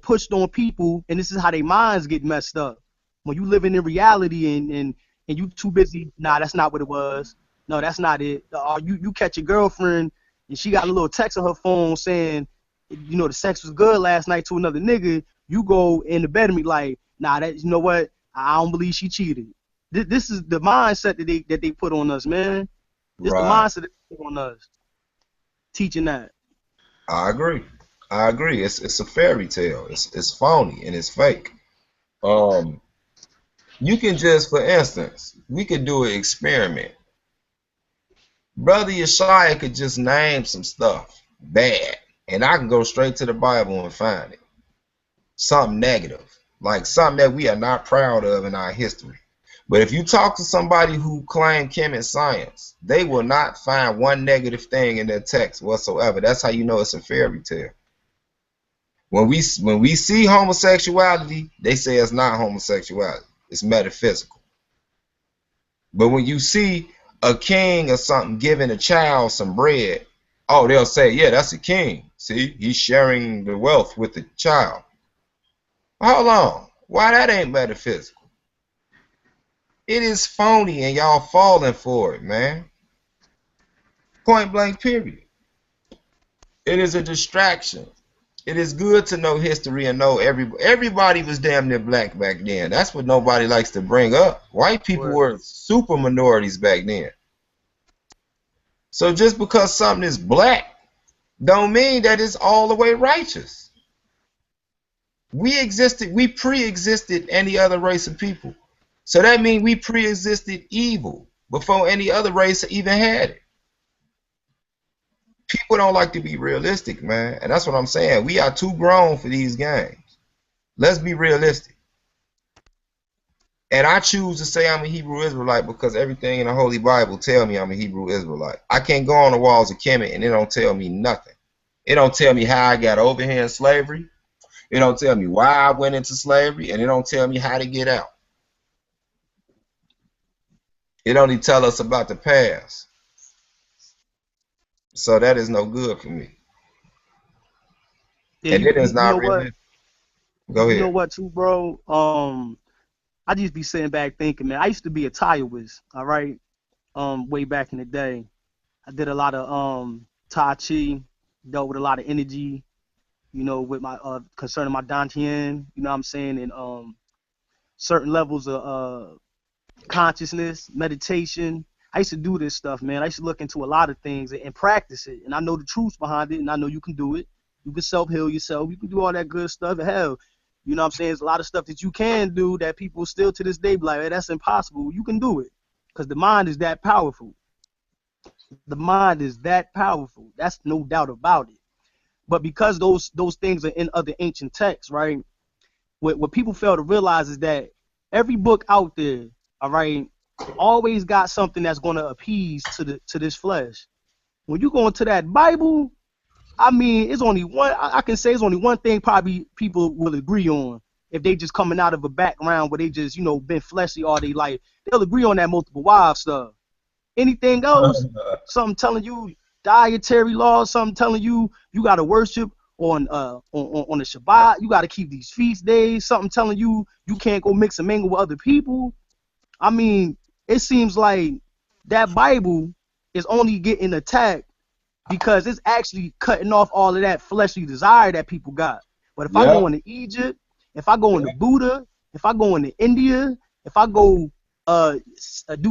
pushed on people, and this is how their minds get messed up. When you living in reality and you too busy, nah, that's not what it was. No, that's not it. You catch your girlfriend and she got a little text on her phone saying, the sex was good last night to another nigga. You go in the bed and be like, nah, that you know what? I don't believe she cheated. This is the mindset that they put on us, man. This the Right. mindset that they put on us. Teaching that. I agree. I agree. It's a fairy tale. It's phony and it's fake. Um, you can just, for instance, we could do an experiment. Brother Yeshaya could just name some stuff bad, and I can go straight to the Bible and find it. Something negative, like something that we are not proud of in our history. But if you talk to somebody who claim chem and science, they will not find one negative thing in their text whatsoever. That's how you know it's a fairy tale. When we see homosexuality, they say it's not homosexuality. It's metaphysical. But when you see a king or something giving a child some bread, oh, they'll say, yeah, that's a king. See, he's sharing the wealth with the child. Hold on. Why that ain't metaphysical? It is phony and y'all falling for it, man. Point blank, period. It is a distraction. It is good to know history and know everybody was damn near black back then. That's what nobody likes to bring up. White people were super minorities back then. So just because something is black don't mean that it's all the way righteous. We pre-existed any other race of people. So that means we pre-existed evil before any other race even had it. People don't like to be realistic, man. And that's what I'm saying. We are too grown for these games. Let's be realistic. And I choose to say I'm a Hebrew Israelite because everything in the Holy Bible tell me I'm a Hebrew Israelite. I can't go on the walls of Kemet and it don't tell me nothing. It don't tell me how I got over here in slavery. It don't tell me why I went into slavery, and it don't tell me how to get out. It only tell us about the past. So that is no good for me. Yeah, And it is you know not what? really. Go You know ahead. what too, bro? I just be sitting back thinking, man. I used to be a Taoist, all right. Way back in the day, I did a lot of Tai Chi, dealt with a lot of energy, with my concerning my Dantian, you know what I'm saying, and certain levels of consciousness, meditation. I used to do this stuff, man. I used to look into a lot of things and practice it, and I know the truth behind it, and I know you can do it. You can self-heal yourself. You can do all that good stuff. Hell, you know what I'm saying? There's a lot of stuff that you can do that people still to this day be like, hey, that's impossible. You can do it because the mind is that powerful. The mind is that powerful. That's no doubt about it. But because those things are in other ancient texts, right? What people fail to realize is that every book out there, all right, always got something that's going to appease to this flesh. When you go into that Bible, I mean, it's only one. I can say it's only one thing probably people will agree on if they just coming out of a background where they just been fleshly all their life. They'll agree on that multiple wives stuff. Anything else, something telling you dietary laws, something telling you got to worship on the Shabbat, you got to keep these feast days, something telling you can't go mix and mingle with other people. I mean, it seems like that Bible is only getting attacked because it's actually cutting off all of that fleshly desire that people got. But if I Yeah. go into Egypt, if I go into Buddha, if I go into India, if I go do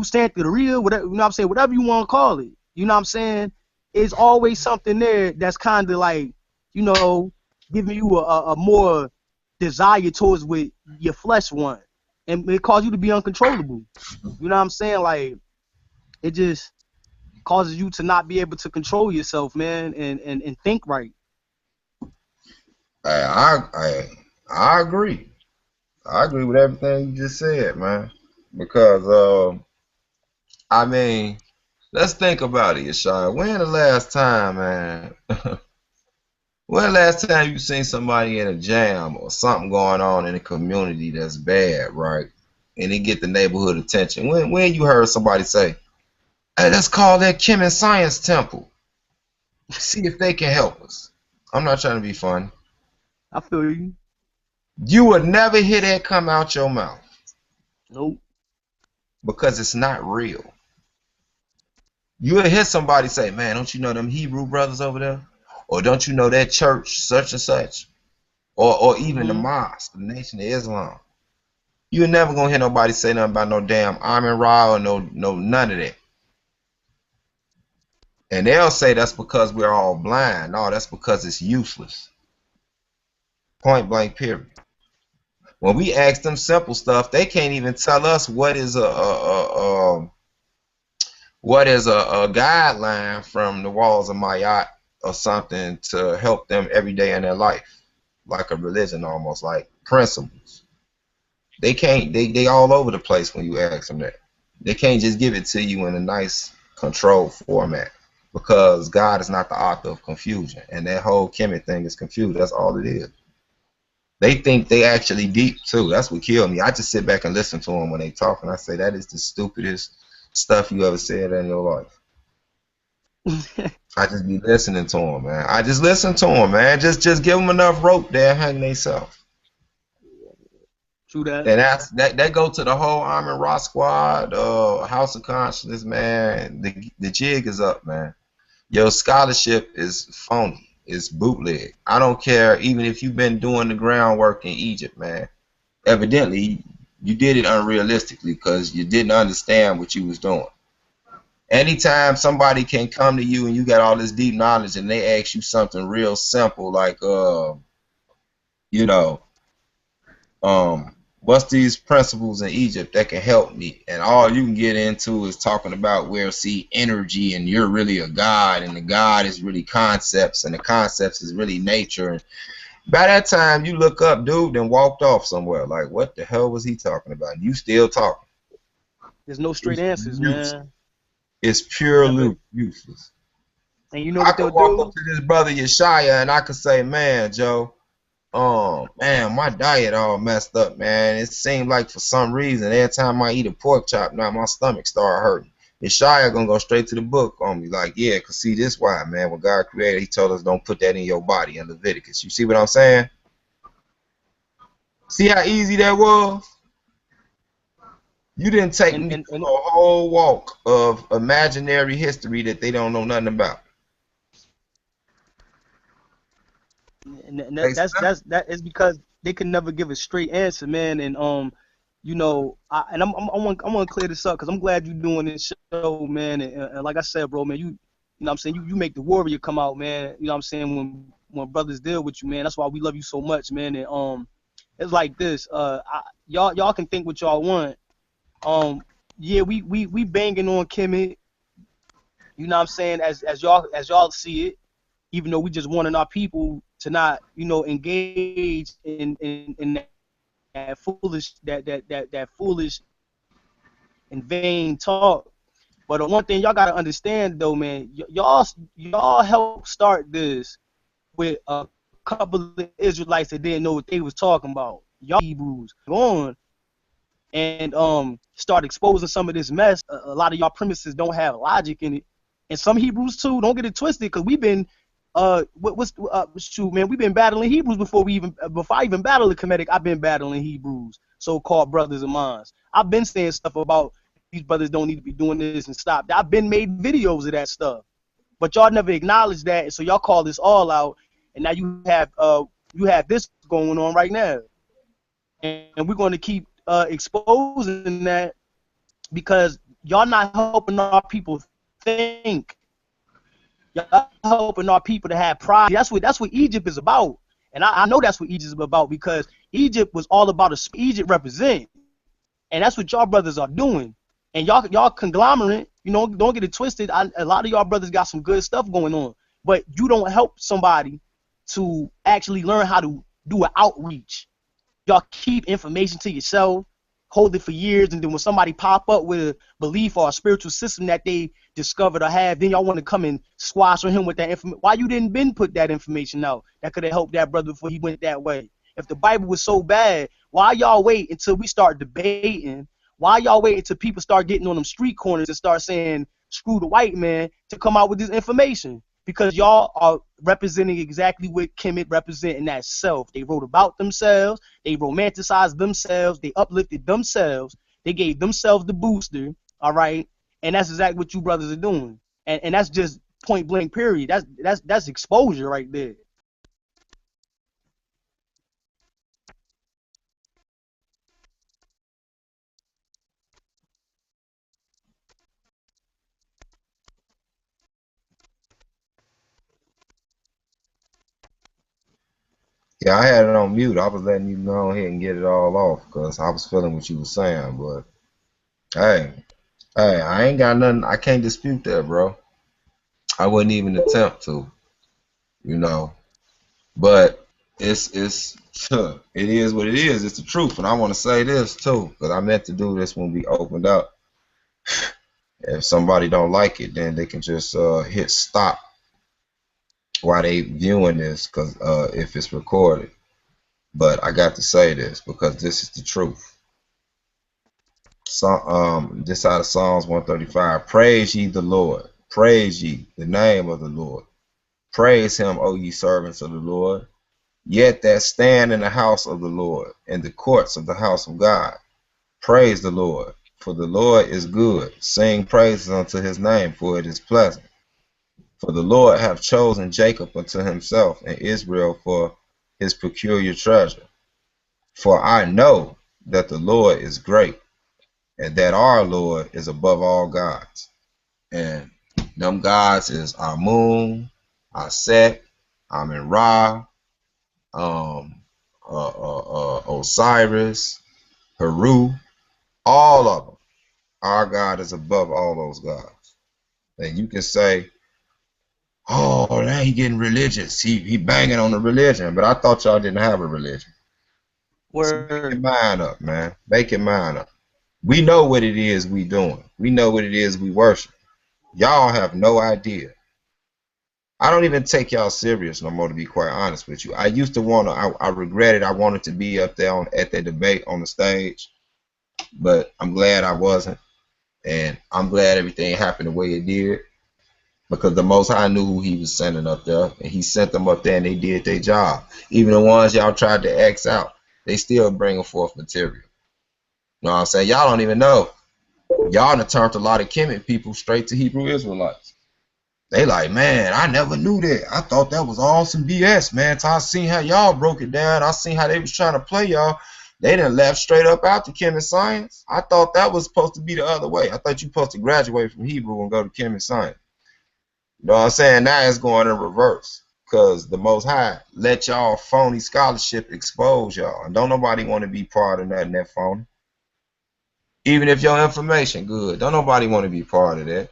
Santeria, whatever, you know what I'm saying, whatever you want to call it, you know what I'm saying, it's always something there that's kind of like, giving you a more desire towards what your flesh want. And it causes you to be uncontrollable. You know what I'm saying? Like, it just causes you to not be able to control yourself, man, and think right. I agree. I agree with everything you just said, man. Because I mean, let's think about it, Yeshaya. When the last time, man, When last time you seen somebody in a jam or something going on in the community that's bad, right? And it get the neighborhood attention. When you heard somebody say, "Hey, let's call that Chem and Science Temple. See if they can help us." I'm not trying to be funny. I feel you. You would never hear that come out your mouth Nope. because it's not real. You would hear somebody say, "Man, don't you know them Hebrew brothers over there? Or don't you know that church such and such? Or even the Mm-hmm. mosque, the Nation of Islam." You're never gonna hear nobody say nothing about no damn Amin Ra or no none of that. And they'll say that's because we're all blind. No, that's because it's useless. Point blank period. When we ask them simple stuff, they can't even tell us what is a guideline from the walls of Mayat or something to help them every day in their life, like a religion almost, like principles. They can't. They all over the place when you ask them that. They can't just give it to you in a nice controlled format because God is not the author of confusion, and that whole Kemet thing is confused. That's all it is. They think they actually deep too. That's what killed me. I just sit back and listen to them when they talk, and I say that is the stupidest stuff you ever said in your life. I just be listening to them, man. I just listen to them, man. Just give them enough rope, they'll hang themselves. True that. And that go to the whole Armin Rock squad, House of Consciousness, man. The jig is up, man. Your scholarship is phony. It's bootleg. I don't care, even if you've been doing the groundwork in Egypt, man. Evidently, you did it unrealistically because you didn't understand what you was doing. Anytime somebody can come to you and you got all this deep knowledge and they ask you something real simple like, you know, what's these principles in Egypt that can help me? And all you can get into is talking about where see energy and you're really a god and the god is really concepts and the concepts is really nature. And by that time you look up, dude, then walked off somewhere. Like, what the hell was he talking about? You still talking. There's no straight It's answers, useless. man. It's Never. purely useless. And you know I what could they'll walk up do? to this brother Yeshaya and I could say, man, Joe, man, my diet all messed up, man. It seemed like for some reason, every time I eat a pork chop, now my stomach start hurting. Yeshaya gonna go straight to the book on me, like, yeah, cause see this why, man. When God created, He told us don't put that in your body in Leviticus. You see what I'm saying? See how easy that was? You didn't take And me and through and, a whole walk of imaginary history that they don't know nothing about. and They that is because they can never give a straight answer, man. And you know, I want to clear this up because I'm glad you're doing this show, man. And like I said, bro, man, you know what I'm saying, you make the warrior come out, man. You know what I'm saying, when brothers deal with you, man. That's why we love you so much, man. And it's like this, y'all can think what y'all want. Um, yeah, we banging on Kemet, you know what I'm saying, as y'all see it, even though we just wanting our people to not, you know, engage in that foolish and vain talk. But the one thing y'all gotta understand though, man, y'all helped start this with a couple of Israelites that didn't know what they was talking about. Y'all Hebrews on and start exposing some of this mess. A lot of y'all premises don't have logic in it, and some Hebrews too. Don't get it twisted, because we've been shoot, man, we've been battling Hebrews before I even battled the Kemetic. I've been battling Hebrews, so-called brothers of mine. I've been saying stuff about these brothers don't need to be doing this and stop. I've been made videos of that stuff, but y'all never acknowledged that, so y'all call this all out, and now you have this going on right now, and we're going to keep exposing that because y'all not helping our people think. Y'all helping our people to have pride. That's what Egypt is about, and I know that's what Egypt is about because Egypt was all about Egypt represent, and that's what y'all brothers are doing. And y'all conglomerate, you know, don't get it twisted. A lot of y'all brothers got some good stuff going on, but you don't help somebody to actually learn how to do an outreach. Y'all keep information to yourself, hold it for years, and then when somebody pop up with a belief or a spiritual system that they discovered or have, then y'all want to come and squash on him with that information. Why you didn't been put that information out that could have helped that brother before he went that way? If the Bible was so bad, why y'all wait until we start debating? Why y'all wait until people start getting on them street corners and start saying screw the white man to come out with this information? Because y'all are representing exactly what Kemet represent in that self. They wrote about themselves, they romanticized themselves, they uplifted themselves, they gave themselves the booster, all right? And that's exactly what you brothers are doing. And that's just point blank period. That's exposure right there. Yeah, I had it on mute. I was letting you go ahead and get it all off because I was feeling what you were saying. But hey, I ain't got nothing. I can't dispute that, bro. I wouldn't even attempt to, you know. But it's it is what it is. It's the truth, and I want to say this too because I meant to do this when we opened up. If somebody don't like it, then they can just hit stop while they viewing this because if it's recorded. But I got to say this because this is the truth. So, this out of Psalms 135. Praise ye the Lord. Praise ye the name of the Lord. Praise him, O ye servants of the Lord. Yet that stand in the house of the Lord, in the courts of the house of God. Praise the Lord, for the Lord is good. Sing praises unto his name, for it is pleasant. For the Lord hath chosen Jacob unto himself, and Israel for his peculiar treasure. For I know that the Lord is great, and that our Lord is above all gods. And them gods is our moon, our Set, Amen Ra, Osiris, Heru, all of them. Our God is above all those gods. And you can say, oh, now he getting religious. He banging on the religion. But I thought y'all didn't have a religion. So make your Word. mind up, man. Make your mind up. We know what it is we doing. We know what it is we worship. Y'all have no idea. I don't even take y'all serious no more, to be quite honest with you. I used to want to, I regretted I wanted to be up there at that debate on the stage, but I'm glad I wasn't. And I'm glad everything happened the way it did because the Most High knew who he was sending up there, and he sent them up there and they did their job. Even the ones y'all tried to X out, they still bringing forth material. You know what I'm saying? Y'all don't even know. Y'all done turned a lot of Kemet people straight to Hebrew Israelites. They like, man, I never knew that. I thought that was all some BS, man. So I seen how y'all broke it down. I seen how they was trying to play y'all. They done left straight up out to Chem and Science. I thought that was supposed to be the other way. I thought you supposed to graduate from Hebrew and go to Chem and Science. You know what I'm saying? Now it's going in reverse because the Most High let y'all phony scholarship expose y'all. And don't nobody want to be part of that in that phony. Even if your information good, don't nobody want to be part of that.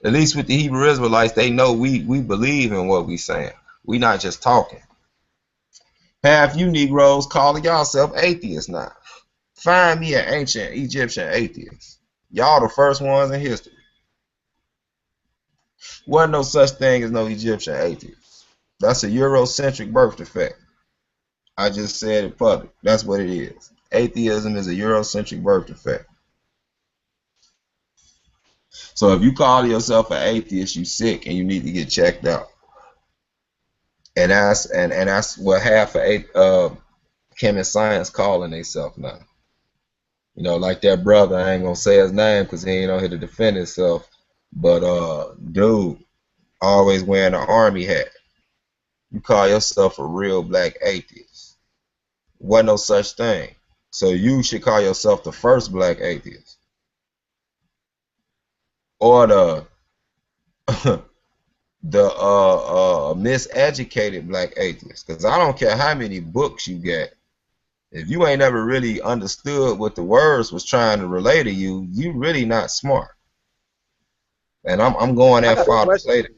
At least with the Hebrew Israelites, they know we believe in what we saying. We not just talking. Half you Negroes calling yourself atheists now. Find me an ancient Egyptian atheist. Y'all the first ones in history. Wasn't no such thing as no Egyptian atheist. That's a Eurocentric birth defect. I just said it public. That's what it is. Atheism is a Eurocentric birth defect. So if you call yourself an atheist, you sick and you need to get checked out. And that's what half of Chem and Science calling themselves now. You know, like that brother, I ain't gonna say his name because he ain't on here to defend himself. But dude, always wearing an army hat. You call yourself a real black atheist. Wasn't no such thing. So you should call yourself the first black atheist. Or the the miseducated black atheist. Because I don't care how many books you get. If you ain't ever really understood what the words was trying to relay to you, you really not smart. And I'm going I that got a far to say question.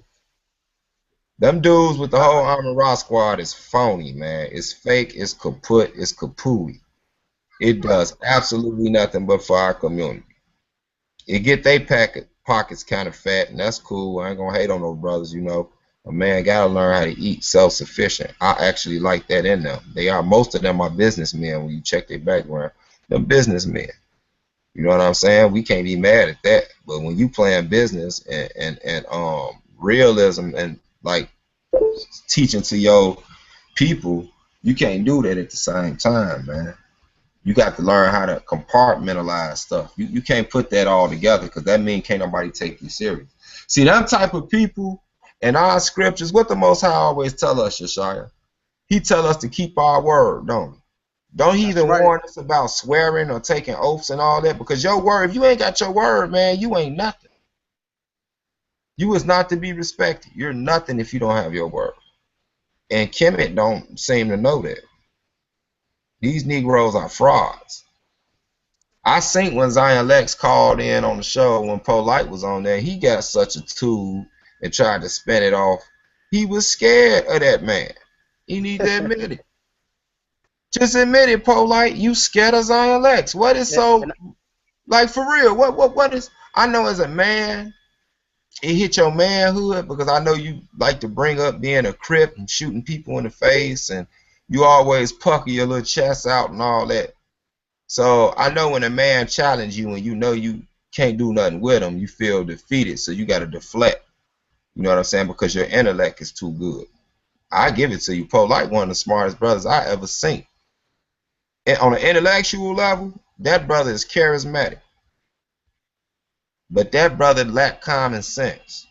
that. Them dudes with the I, whole Armor Rock squad is phony, man. It's fake, it's kaput, it's kapooey. It does absolutely nothing but for our community. It get they pockets kind of fat, and that's cool. I ain't gonna hate on those brothers, you know. A man gotta learn how to eat self-sufficient. I actually like that in them. They are most of them are businessmen when you check their background. They're businessmen. You know what I'm saying? We can't be mad at that. But when you playing business and realism and like teaching to your people, you can't do that at the same time, man. You got to learn how to compartmentalize stuff. You can't put that all together because that means can't nobody take you serious. See, them type of people in our scriptures, what the Most High always tell us, Yeshaya? He tell us to keep our word, don't he? Don't he That's even right. warn us about swearing or taking oaths and all that? Because your word, if you ain't got your word, man, you ain't nothing. You is not to be respected. You're nothing if you don't have your word. And Kemet don't seem to know that. These Negroes are frauds. I seen when Zion Lex called in on the show when Polite was on there, he got such a tool and tried to spin it off. He was scared of that man. He need to admit it. Just admit it, Polite. You scared of Zion Lex. What is so And like for real? What is I know as a man, it hit your manhood because I know you like to bring up being a crip and shooting people in the face and you always pucker your little chest out and all that. So I know when a man challenge you and you know you can't do nothing with him, you feel defeated. So you got to deflect. You know what I'm saying? Because your intellect is too good. I give it to you. Polite, one of the smartest brothers I ever seen. And on an intellectual level, that brother is charismatic. But that brother lack common sense.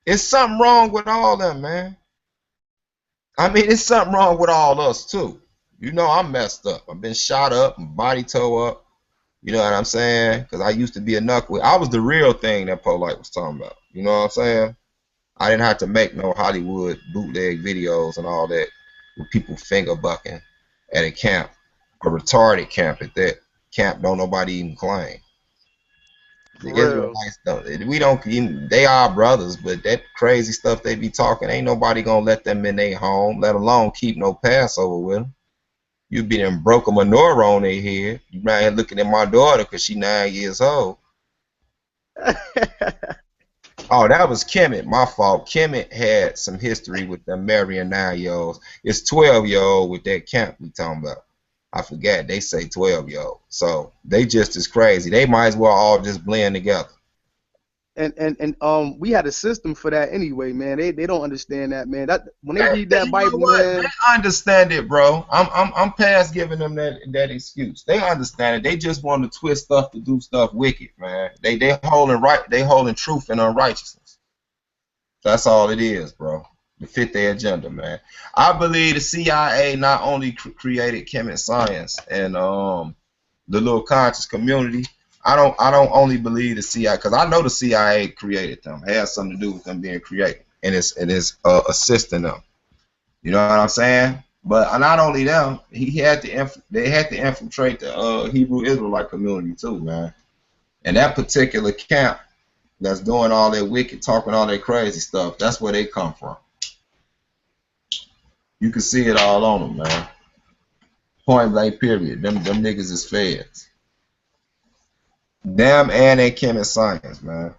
It's something wrong with all them, man. I mean, it's something wrong with all us too. You know, I'm messed up. I've been shot up and body toe up. You know what I'm saying? Because I used to be a knuckle. I was the real thing that Polite was talking about. You know what I'm saying? I didn't have to make no Hollywood bootleg videos and all that with people finger bucking at a camp, a retarded camp at that. Camp don't nobody even claim. The for real. Israelites don't. We don't even. They are brothers, but that crazy stuff they be talking, ain't nobody gonna let them in their home, let alone keep no Passover with them. You be done broke a menorah on their head. You right here looking at my daughter because she 9 years old. Oh, that was Kemet. My fault. Kemet had some history with them marrying 9 year olds. It's 12-year-old with that camp we talking about. I forgot. They say 12-year-old. So they just as crazy. They might as well all just blend together. And we had a system for that anyway, man. They don't understand that, man. That when they read You that know Bible, what? They man. understand it, bro. I'm past giving them that excuse. They understand it. They just want to twist stuff to do stuff wicked, man. They holding truth in unrighteousness. That's all it is, bro. To fit their agenda, man. I believe the CIA not only created chemical science and the little conscious community. I don't only believe the CIA because I know the CIA created them. It has something to do with them being created, and it's assisting them. You know what I'm saying? But not only them, they had to infiltrate the Hebrew Israelite community too, man. And that particular camp that's doing all that wicked talking, all that crazy stuff, that's where they come from. You can see it all on them, man. Point blank, period. Them niggas is feds. Them and they chemical science, man.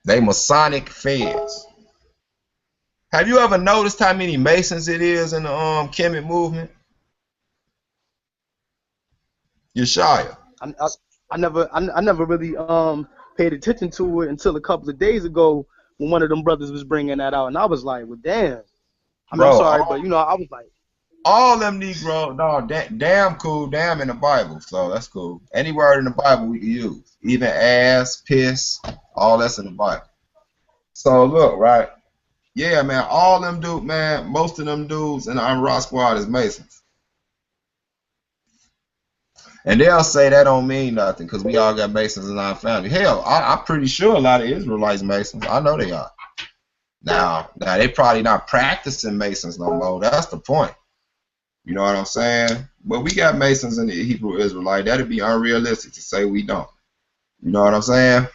They Masonic feds. Have you ever noticed how many Masons it is in the Kemet movement? Yeshaya. I, I, I never really paid attention to it until a couple of days ago when one of them brothers was bringing that out, and I was like, well, damn. I mean, I'm Bro, sorry, but I was like, all them Negro, no, damn cool, damn in the Bible, so that's cool. Any word in the Bible we can use, even ass, piss, all that's in the Bible. So look, right? Yeah, man, all them dudes, man, most of them dudes in the Rock Squad is Masons. And they'll say that don't mean nothing because we all got Masons in our family. Hell, I'm pretty sure a lot of Israelites Masons. I know they are. Now they probably not practicing Masons no more. That's the point. You know what I'm saying? But we got Masons in the Hebrew Israelite. That'd be unrealistic to say we don't. You know what I'm saying?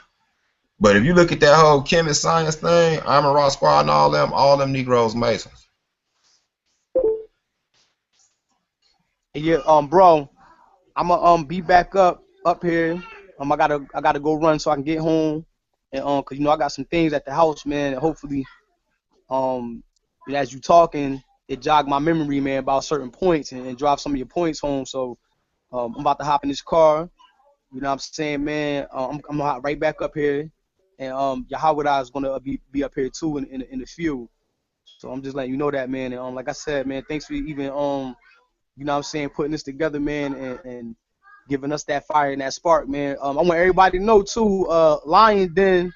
But if you look at that whole chemist science thing, I'm a Rock Squad and all them Negroes Masons. Yeah, bro, I'ma be back up here. I gotta go run so I can get home, and cause I got some things at the house, man. And hopefully, um, as you talking, it jogged my memory, man, about certain points and drive some of your points home. So, I'm about to hop in this car. You know what I'm saying, man? I'm gonna hop right back up here, and Yahweh is gonna be up here too in the few. So I'm just letting you know that, man. And like I said, man, thanks for even you know what I'm saying, putting this together, man, and giving us that fire and that spark, man. I want everybody to know too, Lion Den,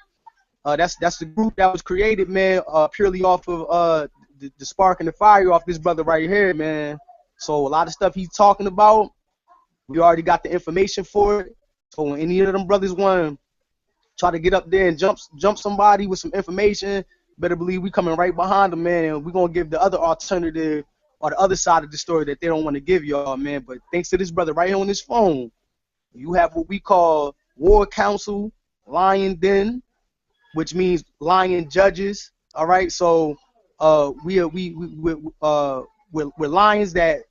that's the group that was created, man, purely off of the spark and the fire off this brother right here, man. So a lot of stuff he's talking about, we already got the information for it. So when any of them brothers want to try to get up there and jump somebody with some information, better believe we coming right behind them, man, and we're gonna give the other alternative or the other side of the story that they don't want to give y'all, man. But thanks to this brother right here on this phone, you have what we call War Council, Lion Den, which means lion judges. All right, so we're lions that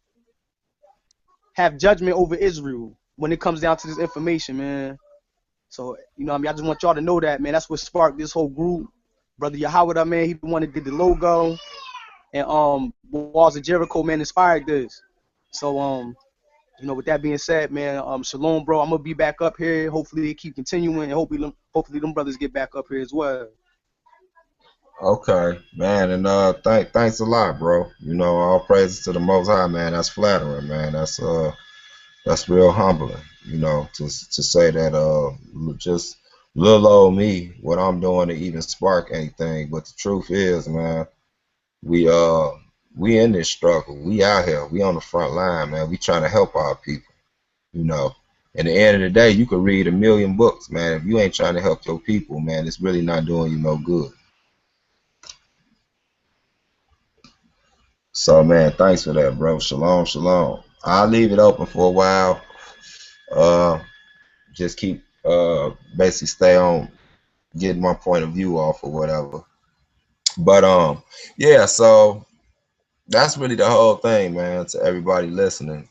have judgment over Israel when it comes down to this information, man. So, what I mean, I just want y'all to know that, man. That's what sparked this whole group. Brother Yahweh, man, he the one that did the logo. And Walls of Jericho, man, inspired this. So, with that being said, man, shalom, bro. I'm gonna be back up here. Hopefully they keep continuing, and hopefully them brothers get back up here as well. Okay, man, and thanks a lot, bro. All praises to the Most High, man. That's flattering, man. That's real humbling, to say that just little old me, what I'm doing to even spark anything. But the truth is, man, we we in this struggle. We out here. We on the front line, man. We trying to help our people, you know. At the end of the day, you could read a million books, man. If you ain't trying to help your people, man, it's really not doing you no good. So, man, thanks for that, bro. Shalom, shalom. I'll leave it open for a while. Uh, just keep basically stay on getting my point of view off or whatever. But yeah, so that's really the whole thing, man. To everybody listening,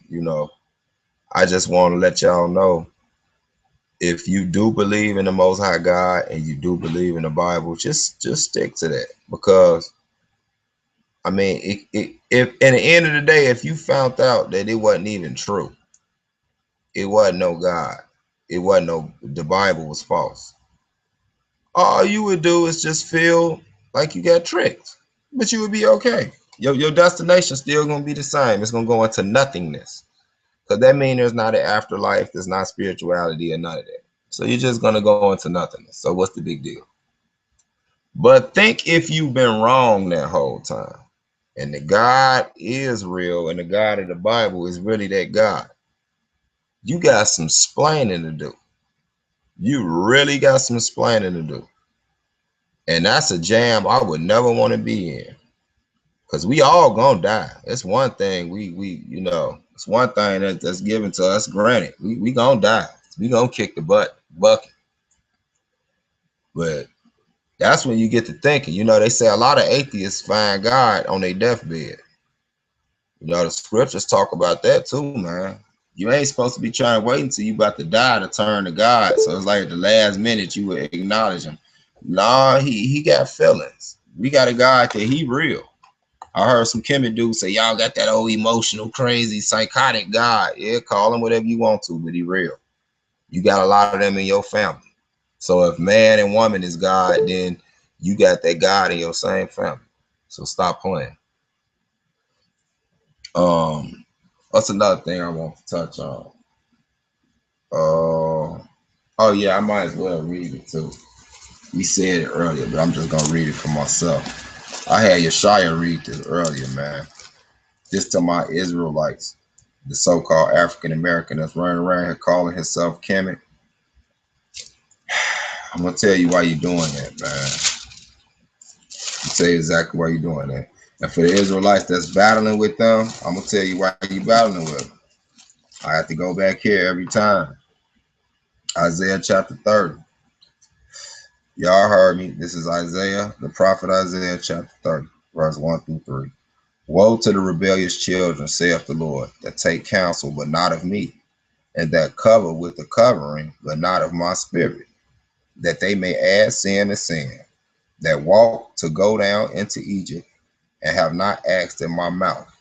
I just want to let y'all know, if you do believe in the Most High God and you do believe in the Bible, just stick to that. Because I mean, if at the end of the day, if you found out that it wasn't even true, it wasn't no God, it wasn't the Bible was false, all you would do is just feel like you got tricked, but you would be okay. Your destination still gonna be the same. It's gonna go into nothingness, because that means there's not an afterlife, there's not spirituality or none of that. So you're just gonna go into nothingness. So what's the big deal? But think if you've been wrong that whole time, and the God is real, and the God of the Bible is really that God, you got some splaining to do. You really got some splaining to do. And that's a jam I would never want to be in. Because we all gonna die. It's one thing it's one thing that's given to us, granted. We gonna die. We gonna kick the bucket. But that's when you get to thinking. They say a lot of atheists find God on their deathbed. The scriptures talk about that too, man. You ain't supposed to be trying to wait until you about to die to turn to God. So it's like at the last minute you would acknowledge him. Nah, he got feelings. We got a God that he real. I heard some Kemet dudes say, y'all got that old emotional, crazy, psychotic God. Yeah, call him whatever you want to, but he real. You got a lot of them in your family. So if man and woman is God, then you got that God in your same family. So stop playing. What's another thing I want to touch on? Oh yeah, I might as well read it too. We said it earlier, but I'm just gonna read it for myself. I had Yeshaya read this earlier, man. This to my Israelites, the so-called African American that's running around here calling himself Kemet. I'm gonna tell you why you're doing that, man. I'll tell you exactly why you're doing that. And for the Israelites that's battling with them, I'm gonna tell you why you're battling with them. I have to go back here every time. Isaiah chapter 30. Y'all heard me. This is Isaiah, the prophet Isaiah chapter 30, verse 1 through 3. Woe to the rebellious children, saith the Lord, that take counsel, but not of me, and that cover with the covering, but not of my spirit, that they may add sin to sin, that walk to go down into Egypt, and have not asked in my mouth,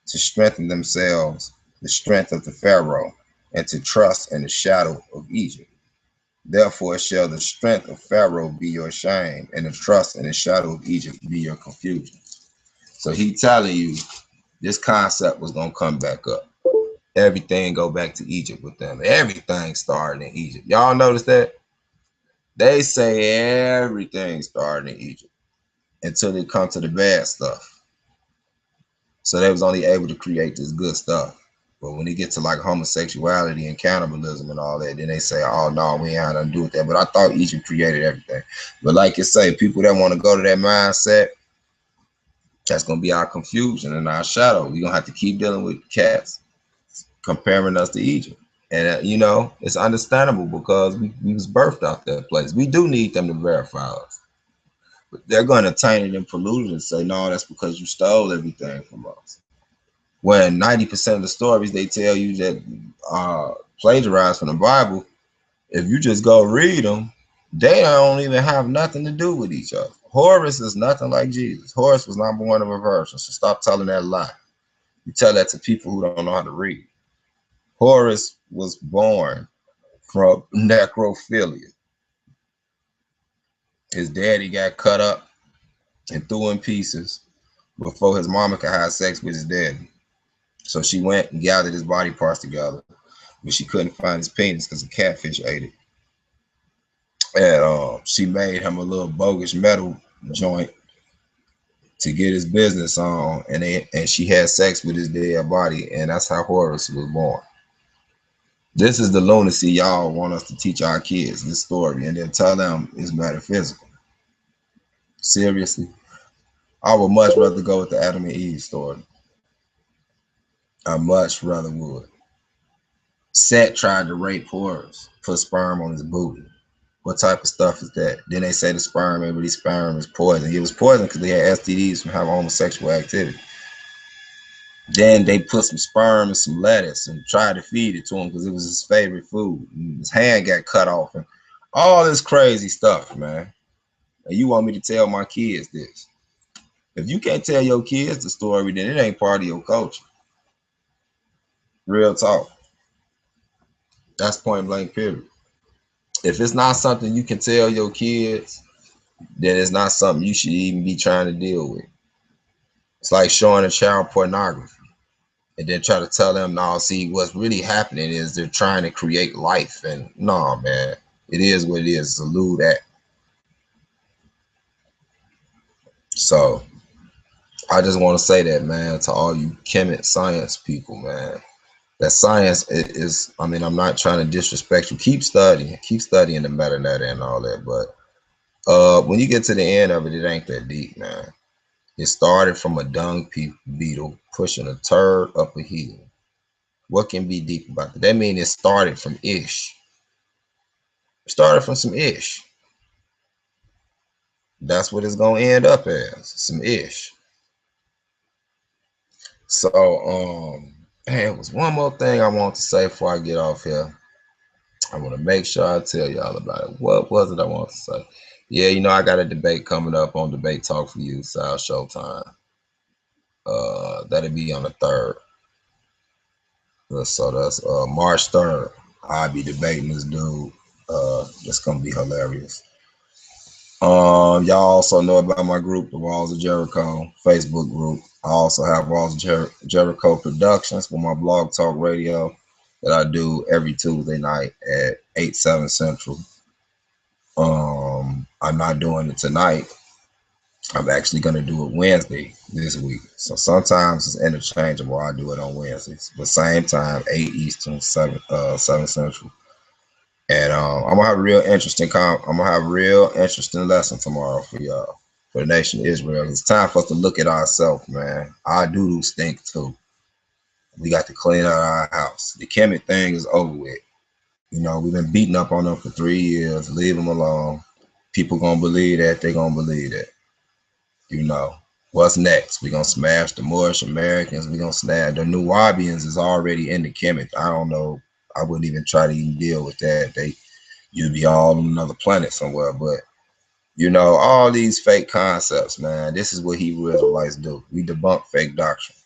to strengthen themselves the strength of the Pharaoh, and to trust in the shadow of Egypt. Therefore shall the strength of Pharaoh be your shame, and the trust in the shadow of Egypt be your confusion. So he telling you this concept was gonna come back up. Everything go back to Egypt with them. Everything started in Egypt. Y'all notice that? They say everything started in Egypt until they come to the bad stuff. So they was only able to create this good stuff. But when they get to like homosexuality and cannibalism and all that, then they say, oh no, we ain't had nothing to do with that. But I thought Egypt created everything. But like you say, people that want to go to that mindset, that's gonna be our confusion and our shadow. We're gonna have to keep dealing with cats comparing us to Egypt. And you know, it's understandable because we was birthed out that place. We do need them to verify us. But they're going to taint it and pollute it and say, no, that's because you stole everything from us. When 90% of the stories they tell you that plagiarized from the Bible, if you just go read them, they don't even have nothing to do with each other. Horus is nothing like Jesus. Horus was not born of a virgin, so stop telling that lie. You tell that to people who don't know how to read. Horus was born from necrophilia. His daddy got cut up and threw in pieces before his mama could have sex with his daddy. So she went and gathered his body parts together, but she couldn't find his penis because the catfish ate it. And she made him a little bogus metal joint to get his business on, and she had sex with his dead body, and that's how Horus was born. This is the lunacy y'all want us to teach our kids, this story, and then tell them it's metaphysical. Seriously, I would much rather go with the Adam and Eve story. I much rather would. Set tried to rape Horus, put sperm on his booty. What type of stuff is that? Then they say the sperm, everybody's sperm is poison. It was poison because they had STDs from having homosexual activity. Then they put some sperm and some lettuce and tried to feed it to him because it was his favorite food. And his hand got cut off and all this crazy stuff, man. And you want me to tell my kids this? If you can't tell your kids the story, then it ain't part of your culture. Real talk. That's point blank, period. If it's not something you can tell your kids, then it's not something you should even be trying to deal with. It's like showing a child pornography and then try to tell them, no, see, what's really happening is they're trying to create life. And no, man, it is what it is. It's a lewd act. So I just want to say that, man, to all you chemic science people, man. That science is, I mean, I'm not trying to disrespect you. Keep studying the metadata and all that. But when you get to the end of it, it ain't that deep, man. It started from a dung beetle pushing a turd up a hill. What can be deep about that? That means it started from ish. It started from some ish. That's what it's gonna end up as, some ish. So, hey, it was one more thing I want to say before I get off here. I want to make sure I tell y'all about it. What was it I want to say? Yeah, you know, I got a debate coming up on Debate Talk for You, South Showtime. That'll be on the 3rd. So that's March 3rd. I'll be debating this dude. It's gonna be hilarious. Y'all also know about my group, the Walls of Jericho Facebook group. I also have Walls of Jericho Productions with my blog talk radio that I do every Tuesday night at 8/7 Central. I'm not doing it tonight. I'm actually gonna do it Wednesday this week. So sometimes it's interchangeable. I do it on Wednesdays, but same time, 8 Eastern, 7 Central. And I'm gonna have a real interesting lesson tomorrow for y'all, for the nation of Israel. It's time for us to look at ourselves, man. Our doo-doo stink too. We got to clean out our house. The Kemet thing is over with. You know, we've been beating up on them for 3 years. Leave them alone. People gonna believe that. They gonna believe that. You know, What's next? We're gonna smash the Moorish Americans. We're gonna smash the Nubians is already in the Kemet. I don't know. I wouldn't even try to even deal with that. You'd be all on another planet somewhere. But you know, all these fake concepts, man. This is what Hebrew Israelites do. We debunk fake doctrine.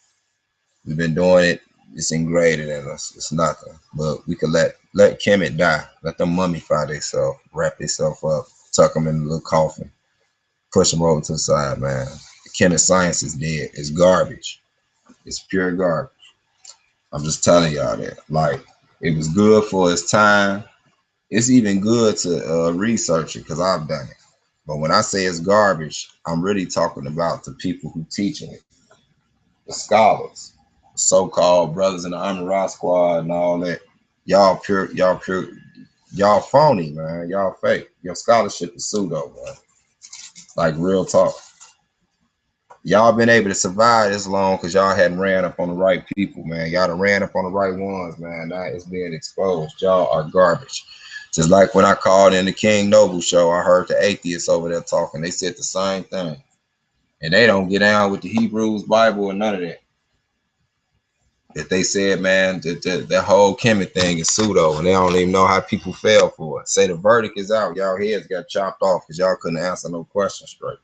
We've been doing it. It's ingrained in us. It's nothing. But we could let Kemet die. Let them mummify themselves, wrap themselves up, tuck them in a little coffin, push them over to the side, man. The Kemet science is dead. It's garbage. It's pure garbage. I'm just telling y'all that. Like, it was good for its time. It's even good to research it because I've done it. But when I say it's garbage, I'm really talking about the people who teaching it, the scholars, so-called brothers in the Amara squad and all that. Y'all pure, y'all phony, man. Y'all fake. Your scholarship is pseudo, man. Like real talk. Y'all been able to survive this long because y'all hadn't ran up on the right people, man. Y'all done ran up on the right ones, man. Now it's being exposed. Y'all are garbage. Just like when I called in the King Noble show, I heard the atheists over there talking. They said the same thing. And they don't get down with the Hebrews Bible and none of that. That they said, man, that whole Kemet thing is pseudo, and they don't even know how people fell for it. Say the verdict is out. Y'all heads got chopped off because y'all couldn't answer no questions straight.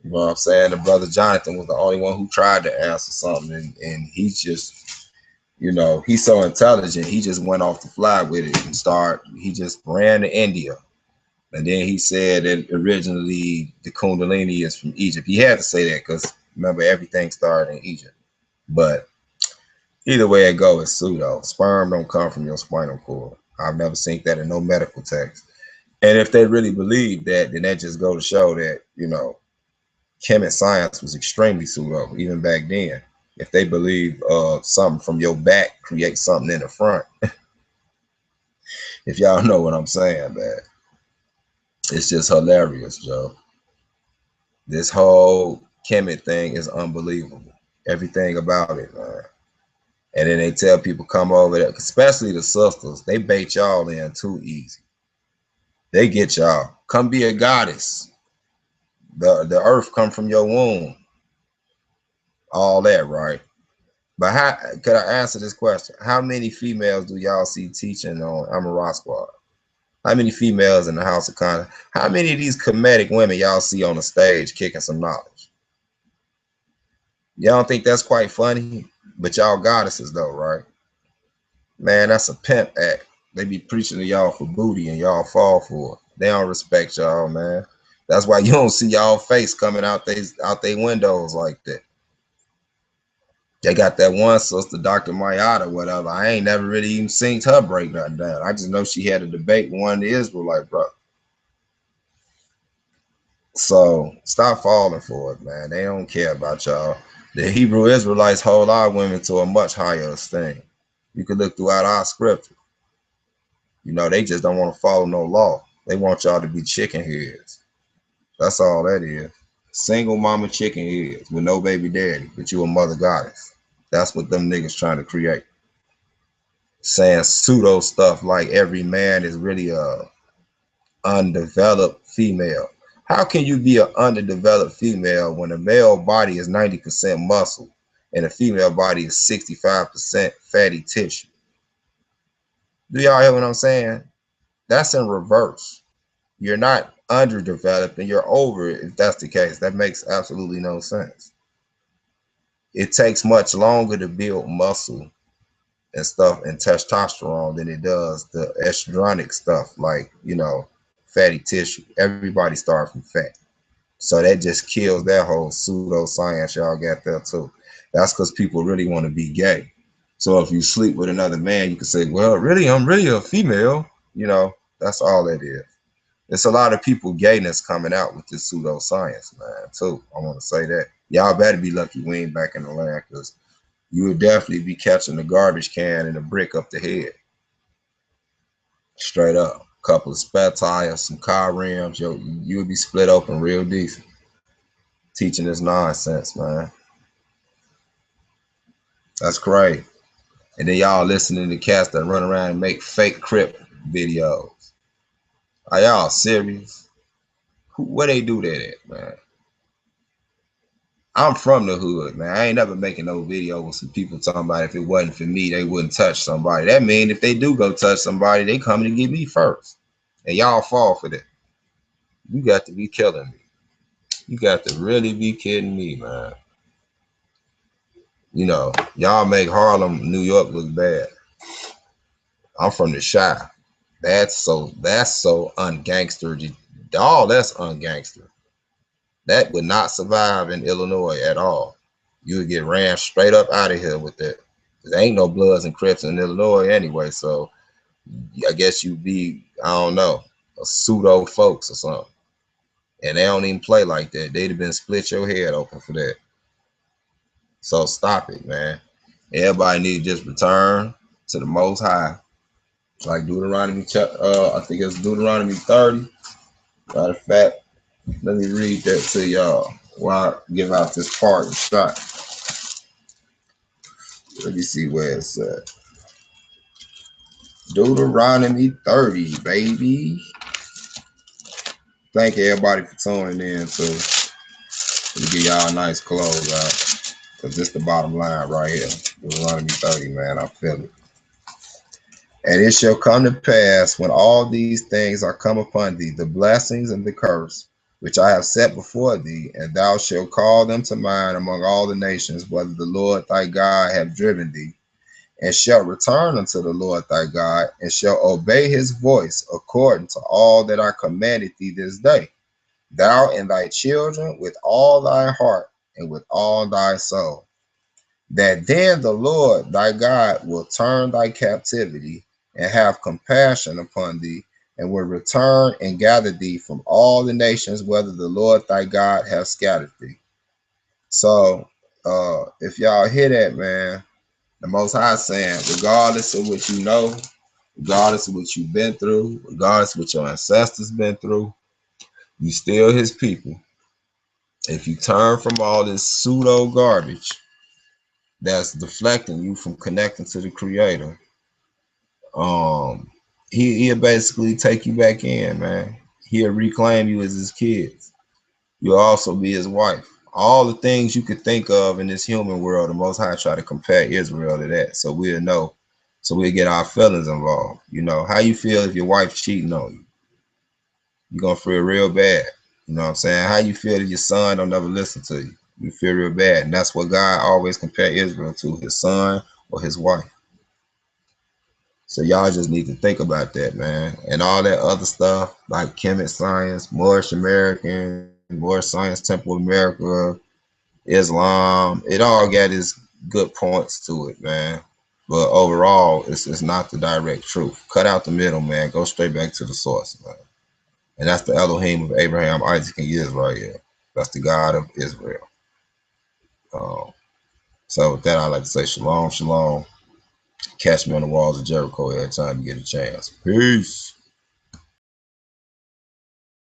You know what I'm saying? The brother Jonathan was the only one who tried to answer something, and he's just, you know, he's so intelligent. He just went off the fly with it and he just ran to India. And then he said that originally the Kundalini is from Egypt. He had to say that because remember, everything started in Egypt. But either way it goes, it's pseudo. Sperm don't come from your spinal cord. I've never seen that in no medical text. And if they really believe that, then that just go to show that, you know, Kemet science was extremely pseudo, even back then. If they believe something from your back creates something in the front. If y'all know what I'm saying, man. It's just hilarious, Joe. This whole Kemet thing is unbelievable. Everything about it, man. And then they tell people come over there, especially the sisters. They bait y'all in too easy. They get y'all. Come be a goddess. The earth come from your womb. All that, right? But how could I answer this question? How many females do y'all see teaching on Amara Squad? How many females in the House of Congress? How many of these comedic women y'all see on the stage kicking some knowledge? Y'all don't think that's quite funny? But y'all goddesses though, right? Man, that's a pimp act. They be preaching to y'all for booty and y'all fall for it. They don't respect y'all, man. That's why you don't see y'all face coming out they windows like that. They got that one sister, Dr. Mayada, whatever. I ain't never really even seen her break nothing down. I just know she had a debate with one of the Israelite brothers. So stop falling for it, man. They don't care about y'all. The Hebrew Israelites hold our women to a much higher esteem. You can look throughout our scripture. You know, they just don't want to follow no law. They want y'all to be chicken heads. That's all that is. Single mama chicken heads with no baby daddy, but you a mother goddess. That's what them niggas trying to create. Saying pseudo stuff like every man is really a undeveloped female. How can you be an underdeveloped female when a male body is 90% muscle and a female body is 65% fatty tissue? Do y'all hear what I'm saying? That's in reverse. You're not underdeveloped and you're over it if that's the case. That makes absolutely no sense. It takes much longer to build muscle and stuff and testosterone than it does the estrogenic stuff like, you know, fatty tissue. Everybody starts from fat. So that just kills that whole pseudoscience y'all got there too. That's because people really want to be gay. So if you sleep with another man, you can say, well, really, I'm really a female. You know, that's all that is. It's a lot of people gayness coming out with this pseudoscience, man, too. I want to say that. Y'all better be lucky we ain't back in the land because you would definitely be catching the garbage can and a brick up the head. Straight up. A couple of spare tires, some car rims, yo, you would be split open real decent. Teaching this nonsense, man. That's crazy. And then y'all listening to cats that run around and make fake crip videos. Are y'all serious? Where they do that at, man? I'm from the hood, man. I ain't never making no video with some people talking about if it wasn't for me, they wouldn't touch somebody. That mean if they do go touch somebody, they coming to get me first. And y'all fall for that. You got to be killing me. You got to really be kidding me, man. You know, y'all make Harlem, New York look bad. I'm from the Chi. That's so ungangster. All that's ungangster. That would not survive in Illinois at all. You would get ran straight up out of here with that. There ain't no Bloods and Crips in Illinois anyway, so I guess you'd be, I don't know, a pseudo folks or something. And they don't even play like that. They'd have been split your head open for that. So stop it, man. Everybody need to just return to the Most High. Like Deuteronomy, I think it's Deuteronomy 30. Matter of fact, let me read that to y'all while I give out this parting shot. Let me see where it's at. Deuteronomy 30, baby. Thank everybody for tuning in too. Let me give y'all a nice close out. Because this the bottom line right here. Deuteronomy 30, man. I feel it. And it shall come to pass when all these things are come upon thee, the blessings and the curse, which I have set before thee, and thou shalt call them to mind among all the nations, whether the Lord thy God have driven thee, and shalt return unto the Lord thy God, and shalt obey his voice according to all that I commanded thee this day, thou and thy children with all thy heart and with all thy soul, that then the Lord thy God will turn thy captivity and have compassion upon thee, and will return and gather thee from all the nations, whether the Lord thy God have scattered thee. So if y'all hear that, man, the Most High saying, regardless of what you know, regardless of what you've been through, regardless of what your ancestors been through, you still his people. If you turn from all this pseudo garbage that's deflecting you from connecting to the Creator, he'll basically take you back in, man. He'll reclaim you as his kids. You'll also be his wife. All the things you could think of in this human world, the Most High try to compare Israel to that, so we'll know, so we'll get our feelings involved. You know, how you feel if your wife cheating on you? You're gonna feel real bad. You know what I'm saying? How you feel if your son don't never listen to you? You feel real bad. And that's what God always compare Israel to, his son or his wife. So y'all just need to think about that, man. And all that other stuff like Kemet Science, Moorish American, Moorish Science Temple of America, Islam, it all got its good points to it, man. But overall, it's not the direct truth. Cut out the middle, man. Go straight back to the source, man. And that's the Elohim of Abraham, Isaac, and Israel. That's the God of Israel. So with that, I'd like to say shalom, shalom. Catch me on the walls of Jericho every time you get a chance. Peace.